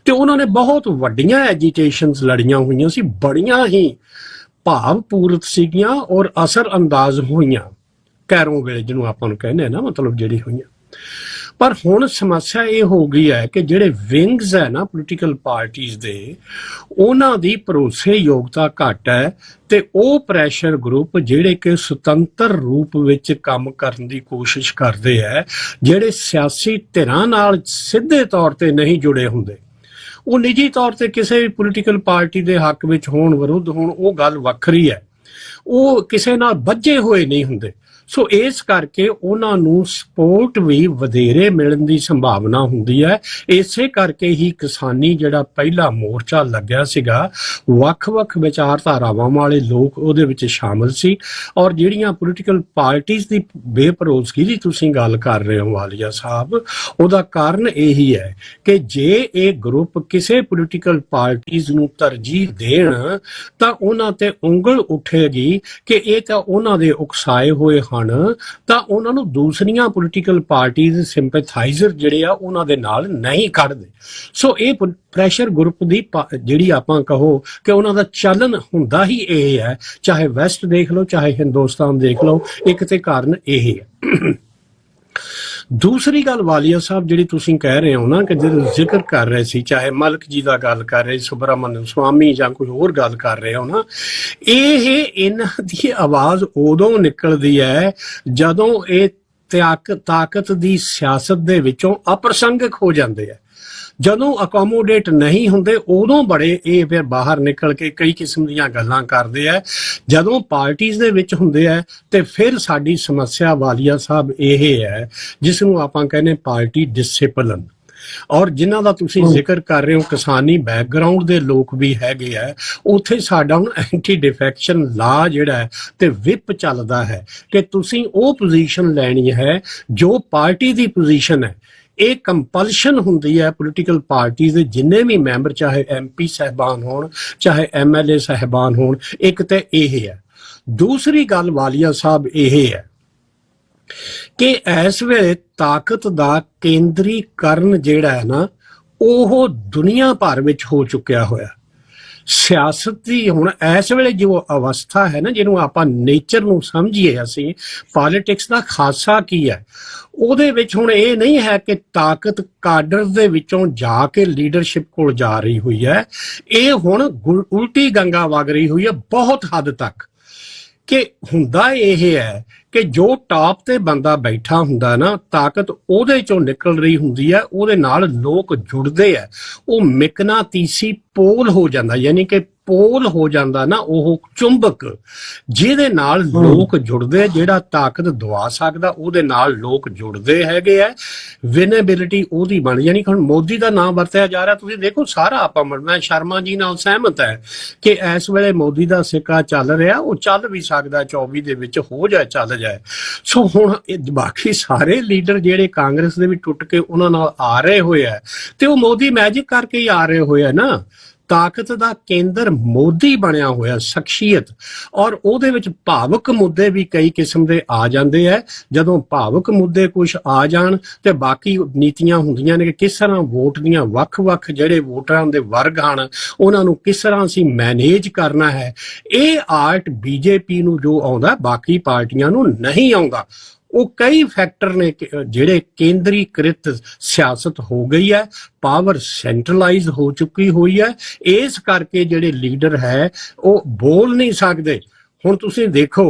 ਤੇ ਉਹਨਾਂ ਨੇ ਬਹੁਤ ਵੱਡੀਆਂ ਐਜੀਟੇਸ਼ਨਸ ਲੜੀਆਂ ਹੋਈਆਂ ਸੀ, ਬੜੀਆਂ ਹੀ ਭਾਵਪੂਰਤ ਸੀਗੀਆਂ ਔਰ ਅਸਰ ਅੰਦਾਜ਼ ਹੋਈਆਂ, ਕੈਰੋਂ ਵੇਲੇ ਜਿਹਨੂੰ ਆਪਾਂ ਨੂੰ ਕਹਿੰਦੇ ਆ ਨਾ, ਮਤਲਬ ਜਿਹੜੀ ਹੋਈਆਂ। ਪਰ ਹੁਣ ਸਮੱਸਿਆ ਇਹ ਹੋ ਗਈ ਹੈ ਕਿ ਜਿਹੜੇ ਵਿੰਗਸ ਹੈ ਨਾ ਪੋਲੀਟੀਕਲ ਪਾਰਟੀਆਂ ਦੇ, ਉਹਨਾਂ ਦੀ ਭਰੋਸੇਯੋਗਤਾ ਘੱਟ ਹੈ, ਤੇ ਉਹ ਪ੍ਰੈਸ਼ਰ ਗਰੁੱਪ ਜਿਹੜੇ ਕਿ ਸੁਤੰਤਰ ਰੂਪ ਵਿੱਚ ਕੰਮ ਕਰਨ ਦੀ ਕੋਸ਼ਿਸ਼ ਕਰਦੇ ਹੈ, ਜਿਹੜੇ ਸਿਆਸੀ ਧਿਰਾਂ ਨਾਲ ਸਿੱਧੇ ਤੌਰ ਤੇ ਨਹੀਂ ਜੁੜੇ ਹੁੰਦੇ, ਉਹ ਨਿੱਜੀ ਤੌਰ ਤੇ ਕਿਸੇ ਵੀ ਪੋਲੀਟੀਕਲ ਪਾਰਟੀ ਦੇ ਹੱਕ ਵਿੱਚ ਹੋਣ, ਵਿਰੁੱਧ ਹੋਣ, ਉਹ ਗੱਲ ਵੱਖਰੀ ਹੈ, ਉਹ ਕਿਸੇ ਨਾਲ ਬੱਝੇ ਹੋਏ ਨਹੀਂ ਹੁੰਦੇ। ਸੋ ਇਸ ਕਰਕੇ ਉਹਨਾਂ ਨੂੰ ਸਪੋਰਟ ਵੀ ਵਧੇਰੇ ਮਿਲਣ ਦੀ ਸੰਭਾਵਨਾ ਹੁੰਦੀ ਹੈ। ਇਸੇ ਕਰਕੇ ਹੀ ਕਿਸਾਨੀ ਜਿਹੜਾ ਪਹਿਲਾ ਮੋਰਚਾ ਲੱਗਿਆ ਸੀਗਾ, ਵੱਖ-ਵੱਖ ਵਿਚਾਰਧਾਰਾਵਾਂ ਵਾਲੇ ਲੋਕ ਉਹਦੇ ਵਿੱਚ ਸ਼ਾਮਲ ਸੀ। ਔਰ ਜਿਹੜੀਆਂ ਪੋਲੀਟੀਕਲ ਪਾਰਟੀਆਂ ਦੀ ਬੇਭਰੋਸਗੀ ਦੀ ਤੁਸੀਂ ਗੱਲ ਕਰ ਰਹੇ ਹੋ ਵਾਲੀਆ ਸਾਹਿਬ, ਉਹਦਾ ਕਾਰਨ ਇਹੀ ਹੈ ਕਿ ਜੇ ਇਹ ਗਰੁੱਪ ਕਿਸੇ ਪੋਲੀਟੀਕਲ ਪਾਰਟੀਆਂ ਨੂੰ ਤਰਜੀਹ ਦੇਣ ਤਾਂ ਉਹਨਾਂ ਤੇ ਉਂਗਲ ਉੱਠੇਗੀ ਕਿ ਇਹ ਤਾਂ ਉਹਨਾਂ ਦੇ ਉਕਸਾਏ ਹੋਏ ਹਨ, ਤਾਂ ਉਹਨਾਂ ਨੂੰ ਦੂਸਰੀਆਂ ਪੋਲੀਟੀਕਲ ਪਾਰਟੀਆਂ ਸਿੰਪੈਥਾਈਜ਼ਰ ਜਿਹੜੇ ਆ ਉਹਨਾਂ ਦੇ ਨਾਲ ਨਹੀਂ ਖੜਦੇ। ਸੋ ਇਹ ਪ੍ਰੈਸ਼ਰ ਗਰੁੱਪ ਦੀ ਜਿਹੜੀ ਆਪਾਂ ਕਹੋ ਕਿ ਉਹਨਾਂ ਦਾ ਚੱਲਣ ਹੁੰਦਾ ਹੀ ਇਹ ਹੈ, ਚਾਹੇ ਵੈਸਟ ਦੇਖ ਲਓ, ਚਾਹੇ ਹਿੰਦੁਸਤਾਨ ਦੇਖ ਲਓ, ਇੱਕ ਤੇ ਕਾਰਨ ਇਹ ਹੈ। ਦੂਸਰੀ ਗੱਲ ਵਾਲੀਆ ਸਾਹਿਬ, ਜਿਹੜੀ ਤੁਸੀਂ ਕਹਿ ਰਹੇ ਹੋ ਨਾ ਕਿ ਜਦੋਂ ਜ਼ਿਕਰ ਕਰ ਰਹੇ ਸੀ, ਚਾਹੇ ਮਲਕ ਜੀ ਦਾ ਗੱਲ ਕਰ ਰਹੇ, ਸੁਬਰਾਮਨਿਅਮ ਸਵਾਮੀ ਜਾਂ ਕੋਈ ਹੋਰ ਗੱਲ ਕਰ ਰਹੇ ਹੋ ਨਾ, ਇਹ ਇਹਨਾਂ ਦੀ ਆਵਾਜ਼ ਉਦੋਂ ਨਿਕਲਦੀ ਹੈ ਜਦੋਂ ਇਹ ਤਾਕਤ ਦੀ ਸਿਆਸਤ ਦੇ ਵਿੱਚੋਂ ਅਪ੍ਰਸੰਗਿਕ ਹੋ ਜਾਂਦੇ ਆ। ਜਦੋਂ ਅਕੋਮੋਡੇਟ ਨਹੀਂ ਹੁੰਦੇ ਉਦੋਂ ਬੜੇ ਇਹ ਫਿਰ ਬਾਹਰ ਨਿਕਲ ਕੇ ਕਈ ਕਿਸਮ ਦੀਆਂ ਗੱਲਾਂ ਕਰਦੇ ਆ। ਜਦੋਂ ਪਾਰਟੀਆਂ ਦੇ ਵਿੱਚ ਹੁੰਦੇ ਆ ਤੇ ਫਿਰ ਸਾਡੀ ਸਮੱਸਿਆ ਵਾਲੀਆ ਸਾਹਿਬ ਇਹ ਹੈ ਜਿਸ ਨੂੰ ਆਪਾਂ ਕਹਿੰਦੇ ਪਾਰਟੀ ਡਿਸਪਲਿਨ। ਔਰ ਜਿਨ੍ਹਾਂ ਦਾ ਤੁਸੀਂ ਜ਼ਿਕਰ ਕਰ ਰਹੇ ਹੋ ਕਿਸਾਨੀ ਬੈਕਗ੍ਰਾਉਂਡ ਦੇ ਲੋਕ ਵੀ ਹੈਗੇ ਆ, ਉੱਥੇ ਸਾਡਾ ਹੁਣ ਐਂਟੀ ਡਿਫੈਕਸ਼ਨ ਲਾ ਜਿਹੜਾ ਹੈ ਤੇ ਵਿਪ ਚੱਲਦਾ ਹੈ ਕਿ ਤੁਸੀਂ ਉਹ ਪੋਜੀਸ਼ਨ ਲੈਣੀ ਹੈ ਜੋ ਪਾਰਟੀ ਦੀ ਪੋਜੀਸ਼ਨ ਹੈ। ਇਹ ਕੰਪਲਸ਼ਨ ਹੁੰਦੀ ਹੈ ਪੋਲੀਟੀਕਲ ਪਾਰਟੀਆਂ ਦੇ ਜਿੰਨੇ ਵੀ ਮੈਂਬਰ, ਚਾਹੇ MP ਸਾਹਿਬਾਨ ਹੋਣ ਚਾਹੇ MLA ਸਾਹਿਬਾਨ ਹੋਣ। ਇੱਕ ਤੇ ਇਹ ਹੈ। ਦੂਸਰੀ ਗੱਲ ਵਾਲੀਆ ਸਾਹਿਬ ਇਹ ਹੈ ਕਿ ਇਸ ਵੇਲੇ ਤਾਕਤ ਦਾ ਕੇਂਦਰੀਕਰਨ ਜਿਹੜਾ ਹੈ ਨਾ ਉਹ ਦੁਨੀਆ ਭਰ ਵਿੱਚ ਹੋ ਚੁੱਕਿਆ ਹੋਇਆ। ਸਿਆਸਤ ਦੀ ਹੁਣ ਇਸ ਵੇਲੇ ਜੋ ਅਵਸਥਾ ਹੈ ਨਾ, ਜਿਹਨੂੰ ਆਪਾਂ ਨੇਚਰ ਨੂੰ ਸਮਝੀਏ ਅਸੀਂ, ਪੋਲਿਟਿਕਸ ਦਾ ਖਾਸਾ ਕੀ ਹੈ ਉਹਦੇ ਵਿੱਚ ਹੁਣ ਇਹ ਨਹੀਂ ਹੈ ਕਿ ਤਾਕਤ ਕਾਡਰ ਦੇ ਵਿੱਚੋਂ ਜਾ ਕੇ ਲੀਡਰਸ਼ਿਪ ਕੋਲ ਜਾ ਰਹੀ ਹੋਈ ਹੈ। ਇਹ ਹੁਣ ਉਲਟੀ ਗੰਗਾ ਵਗ ਰਹੀ ਹੋਈ ਹੈ ਬਹੁਤ ਹੱਦ ਤੱਕ। ਕਿ ਹੁੰਦਾ ਇਹ ਹੈ ਕਿ ਜੋ ਟਾਪ ਤੇ ਬੰਦਾ ਬੈਠਾ ਹੁੰਦਾ ਨਾ, ਤਾਕਤ ਉਹਦੇ ਚੋਂ ਨਿਕਲ ਰਹੀ ਹੁੰਦੀ ਹੈ, ਉਹਦੇ ਨਾਲ ਲੋਕ ਜੁੜਦੇ ਆ। ਉਹ ਮਿਕਨਾਤੀਸੀ ਪੋਲ ਹੋ ਜਾਂਦਾ, ਯਾਨੀ ਕਿ ਪੋਲ ਹੋ ਜਾਂਦਾ ਨਾ ਉਹ ਚੁੰਬਕ ਜਿਹਦੇ ਨਾਲ ਲੋਕ ਜੁੜਦੇ, ਜਿਹੜਾ ਤਾਕਤ ਦਵਾ ਸਕਦਾ ਉਹਦੇ ਨਾਲ ਲੋਕ ਜੁੜਦੇ ਹੈਗੇ ਆ। ਵਿਨੇਬਿਲਿਟੀ ਉਹਦੀ ਬਣ, ਯਾਨੀ ਹੁਣ ਮੋਦੀ ਦਾ ਨਾਮ ਵਰਤਿਆ ਜਾ ਰਿਹਾ। ਤੁਸੀਂ ਦੇਖੋ ਸਾਰਾ ਆਪਾਂ ਮੈਂ ਸ਼ਰਮਾ ਜੀ ਨਾਲ ਸਹਿਮਤ ਹੈ ਕਿ ਇਸ ਵੇਲੇ ਮੋਦੀ ਦਾ ਸਿੱਕਾ ਚੱਲ ਰਿਹਾ, ਉਹ ਚੱਲ ਵੀ ਸਕਦਾ 24 ਦੇ ਵਿੱਚ ਹੋ ਜਾਏ ਚੱਲ ਜਾਏ। ਸੋ ਹੁਣ ਬਾਕੀ ਸਾਰੇ ਲੀਡਰ ਜਿਹੜੇ ਕਾਂਗਰਸ ਦੇ ਵੀ ਟੁੱਟ ਕੇ ਉਹਨਾਂ ਨਾਲ ਆ ਰਹੇ ਹੋਏ ਆ ਤੇ ਉਹ ਮੋਦੀ ਮੈਜਿਕ ਕਰਕੇ ਹੀ ਆ ਰਹੇ ਹੋਏ ਆ ਨਾ। ਤਾਕਤ ਦਾ ਕੇਂਦਰ ਮੋਦੀ ਬਣਿਆ ਹੋਇਆ ਸ਼ਖਸੀਅਤ, ਔਰ ਉਹਦੇ ਵਿੱਚ ਭਾਵੁਕ ਮੁੱਦੇ ਵੀ ਕਈ ਕਿਸਮ ਦੇ ਆ ਜਾਂਦੇ ਆ। ਜਦੋਂ ਭਾਵੁਕ ਮੁੱਦੇ ਕੁਝ ਆ ਜਾਣ ਤੇ ਬਾਕੀ ਨੀਤੀਆਂ ਹੁੰਦੀਆਂ ਨੇ ਕਿ ਕਿਸ ਤਰ੍ਹਾਂ ਵੋਟ ਦੀਆਂ ਵੱਖ-ਵੱਖ ਜਿਹੜੇ ਵੋਟਰਾਂ ਦੇ ਵਰਗ ਹਨ ਉਹਨਾਂ ਨੂੰ ਕਿਸ ਤਰ੍ਹਾਂ ਅਸੀਂ ਮੈਨੇਜ ਕਰਨਾ ਹੈ। ਇਹ ਆਰਟ BJP ਨੂੰ ਜੋ ਆਉਂਦਾ ਬਾਕੀ ਪਾਰਟੀਆਂ ਨੂੰ ਨਹੀਂ ਆਉਂਦਾ। ਉਹ ਕਈ ਫੈਕਟਰ ਨੇ ਜਿਹੜੇ ਕੇਂਦਰੀਕ੍ਰਿਤ ਸਿਆਸਤ ਹੋ ਗਈ ਹੈ, ਪਾਵਰ ਸੈਂਟਰਲਾਈਜ਼ ਹੋ ਚੁੱਕੀ ਹੋਈ ਹੈ। ਇਸ ਕਰਕੇ ਜਿਹੜੇ ਲੀਡਰ ਹੈ ਉਹ ਬੋਲ ਨਹੀਂ ਸਕਦੇ। ਹੁਣ ਤੁਸੀਂ ਦੇਖੋ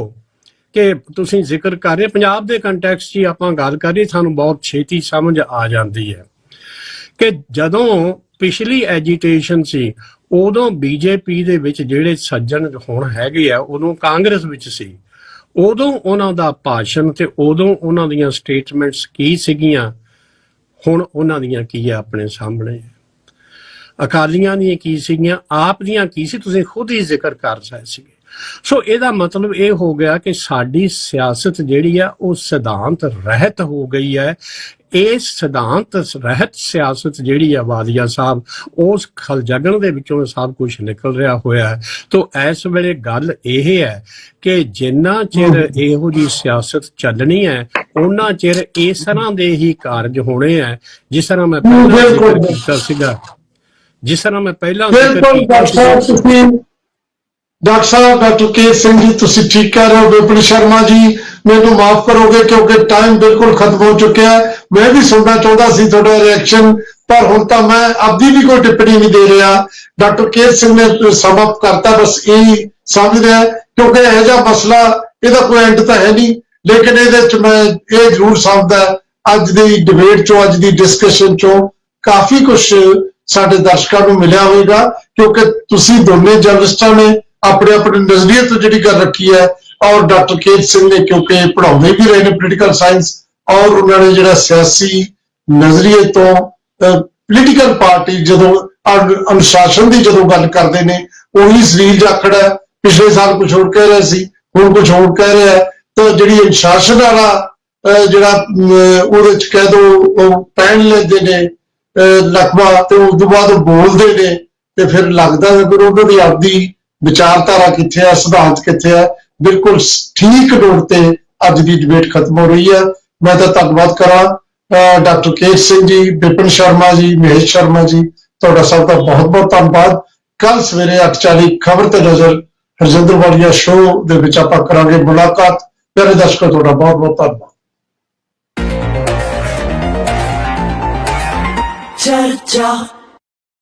ਕਿ ਤੁਸੀਂ ਜ਼ਿਕਰ ਕਰ ਰਹੇ ਪੰਜਾਬ ਦੇ ਕੰਟੈਕਸਟ 'ਚ ਆਪਾਂ ਗੱਲ ਕਰ ਰਹੇ, ਸਾਨੂੰ ਬਹੁਤ ਛੇਤੀ ਸਮਝ ਆ ਜਾਂਦੀ ਹੈ ਕਿ ਜਦੋਂ ਪਿਛਲੀ ਐਜੀਟੇਸ਼ਨ ਸੀ ਉਦੋਂ BJP ਦੇ ਵਿੱਚ ਜਿਹੜੇ ਸੱਜਣ ਹੁਣ ਹੈਗੇ ਆ ਉਦੋਂ ਕਾਂਗਰਸ ਵਿੱਚ ਸੀ। ਉਦੋਂ ਉਹਨਾਂ ਦਾ ਭਾਸ਼ਣ ਤੇ ਉਦੋਂ ਉਹਨਾਂ ਦੀਆਂ ਸਟੇਟਮੈਂਟਸ ਕੀ ਸੀਗੀਆਂ, ਹੁਣ ਉਹਨਾਂ ਦੀਆਂ ਕੀ ਹੈ ਆਪਣੇ ਸਾਹਮਣੇ। ਅਕਾਲੀਆਂ ਦੀਆਂ ਕੀ ਸੀਗੀਆਂ, ਆਪ ਦੀਆਂ ਕੀ ਸੀ, ਤੁਸੀਂ ਖੁਦ ਹੀ ਜ਼ਿਕਰ ਕਰ ਰਹੇ ਸੀਗੇ। ਸੋ ਇਹਦਾ ਮਤਲਬ ਇਹ ਹੋ ਗਿਆ ਕਿ ਸਾਡੀ ਸਿਆਸਤ ਜਿਹੜੀ ਆ ਉਹ ਸਿਧਾਂਤ ਰਹਿਤ ਹੋ ਗਈ ਹੈ। ਇਹ ਸਿਧਾਂਤ ਰਹਿਤ ਸਿਆਸਤ ਜਿਹੜੀ ਆ ਵਾਲੀਆ ਸਾਹਿਬ ਉਸ ਖਲਜਗਣ ਦੇ ਵਿੱਚੋਂ ਸਭ ਕੁਝ ਨਿਕਲ ਰਿਹਾ ਹੋਇਆ ਹੈ। ਤੋ ਇਸ ਵੇਲੇ ਗੱਲ ਇਹ ਹੈ ਕਿ ਜਿੰਨਾ ਚਿਰ ਇਹੋ ਜੀ ਸਿਆਸਤ ਚੱਲਣੀ ਹੈ ਉਹਨਾਂ ਚਿਰ ਇਸ ਤਰ੍ਹਾਂ ਦੇ ਹੀ ਕਾਰਜ ਹੋਣੇ ਹੈ ਜਿਸ ਤਰ੍ਹਾਂ ਮੈਂ ਪਹਿਲਾਂ ਜ਼ਿਕਰ ਕੀਤਾ ਸੀਗਾ। ਡਾਕਟਰ ਸਾਹਿਬ ਡਾਕਟਰ ਕੇ ਸਿੰਘ ਜੀ ਤੁਸੀਂ ਠੀਕ ਕਹਿ ਰਹੇ ਹੋ। ਵਿਪਨ ਸ਼ਰਮਾ ਜੀ ਮੈਨੂੰ ਮਾਫ ਕਰੋਗੇ ਕਿਉਂਕਿ ਟਾਈਮ ਬਿਲਕੁਲ ਖਤਮ ਹੋ ਚੁੱਕਿਆ ਹੈ। ਮੈਂ ਵੀ ਸੁਣਨਾ ਚਾਹੁੰਦਾ ਸੀ ਤੁਹਾਡਾ ਰਿਐਕਸ਼ਨ, ਪਰ ਹੁਣ ਤਾਂ ਮੈਂ ਆਪਦੀ ਵੀ ਕੋਈ ਟਿੱਪਣੀ ਨਹੀਂ ਦੇ ਰਿਹਾ। ਡਾਕਟਰ ਕੇ ਸਿੰਘ ਨੇ ਸਮਾਪਤ ਕਰਤਾ, ਬਸ ਇਹੀ ਸਮਝ ਰਿਹਾ ਕਿਉਂਕਿ ਇਹੋ ਜਿਹਾ ਮਸਲਾ ਇਹਦਾ ਕੋਈ ਐਂਡ ਤਾਂ ਹੈ ਨਹੀਂ। ਲੇਕਿਨ ਇਹਦੇ ਚ ਮੈਂ ਇਹ ਜ਼ਰੂਰ ਸਮਝਦਾ ਅੱਜ ਦੀ ਡਿਬੇਟ ਚੋਂ, ਅੱਜ ਦੀ ਡਿਸਕਸ਼ਨ ਚੋਂ ਕਾਫੀ ਕੁਛ ਸਾਡੇ ਦਰਸ਼ਕਾਂ ਨੂੰ ਮਿਲਿਆ ਹੋਵੇਗਾ ਕਿਉਂਕਿ ਤੁਸੀਂ ਦੋਨੇ ਜਰਨਲਿਸਟਾਂ ਨੇ ਆਪਣੇ ਆਪਣੇ ਨਜ਼ਰੀਏ ਤੋਂ ਜਿਹੜੀ ਗੱਲ ਰੱਖੀ ਹੈ, ਔਰ ਡਾਕਟਰ ਕੇ ਸਿੰਘ ਨੇ ਕਿਉਂਕਿ ਪੜ੍ਹਾਉਂਦੇ ਵੀ ਰਹੇ ਨੇ ਪੋਲੀਟੀਕਲ ਸਾਇੰਸ, ਔਰ ਉਹਨਾਂ ਨੇ ਜਿਹੜਾ ਸਿਆਸੀ ਨਜ਼ਰੀਏ ਤੋਂ ਪੋਲੀਟੀਕਲ ਪਾਰਟੀ ਜਦੋਂ ਅਨੁਸ਼ਾਸਨ ਦੀ ਜਦੋਂ ਗੱਲ ਕਰਦੇ ਨੇ ਉਹੀ ਸਰੀਰ ਜਾਖੜਾ। ਪਿਛਲੇ ਸਾਲ ਕੁਝ ਹੋਰ ਕਹਿ ਰਿਹਾ ਸੀ, ਹੁਣ ਕੁਝ ਹੋਰ ਕਹਿ ਰਿਹਾ। ਤਾਂ ਜਿਹੜੀ ਅਨੁਸ਼ਾਸਨ ਵਾਲਾ ਜਿਹੜਾ ਉਹਦੇ ਚ ਕਹਿ ਦੋ ਉਹ ਪਹਿਨ ਲੈਂਦੇ ਨੇ ਲਕਵਾ ਤੇ ਉਸ ਤੋਂ ਬਾਅਦ ਉਹ ਬੋਲਦੇ ਨੇ ਤੇ ਫਿਰ ਲੱਗਦਾ ਹੈ ਕਿ ਉਹਨਾਂ ਦੀ ਆਪਦੀ ਵਿਚਾਰਧਾਰਾ ਕਿੱਥੇ ਹੈ, ਸਿਧਾਂਤ ਕਿੱਥੇ ਹੈ। ਬਿਲਕੁਲ ਠੀਕ ਨੋਟ ਤੇ ਅੱਜ ਦੀ ਡਿਬੇਟ ਖਤਮ ਹੋ ਰਹੀ ਹੈ। ਮੈਂ ਤਾਂ ਧੰਨਵਾਦ ਕਰਾਂ ਡਾਕਟਰ ਕੇ ਸਿੰਘ ਜੀ, ਵਿਪਨ ਸ਼ਰਮਾ ਜੀ, ਮਹੇਸ਼ ਸ਼ਰਮਾ ਜੀ, ਤੁਹਾਡਾ ਸਭ ਦਾ ਬਹੁਤ ਬਹੁਤ ਧੰਨਵਾਦ। ਕੱਲ ਸਵੇਰੇ 8:40 ਖਬਰ ਤੇ ਨਜ਼ਰ ਹਰਜਿੰਦਰ ਵਾਲੀਆ ਸ਼ੋਅ ਦੇ ਵਿੱਚ ਆਪਾਂ ਕਰਾਂਗੇ ਮੁਲਾਕਾਤ। ਪਿਆਰੇ ਦਰਸ਼ਕੋ ਤੁਹਾਡਾ ਬਹੁਤ ਬਹੁਤ ਧੰਨਵਾਦ। ਚਰਚਾ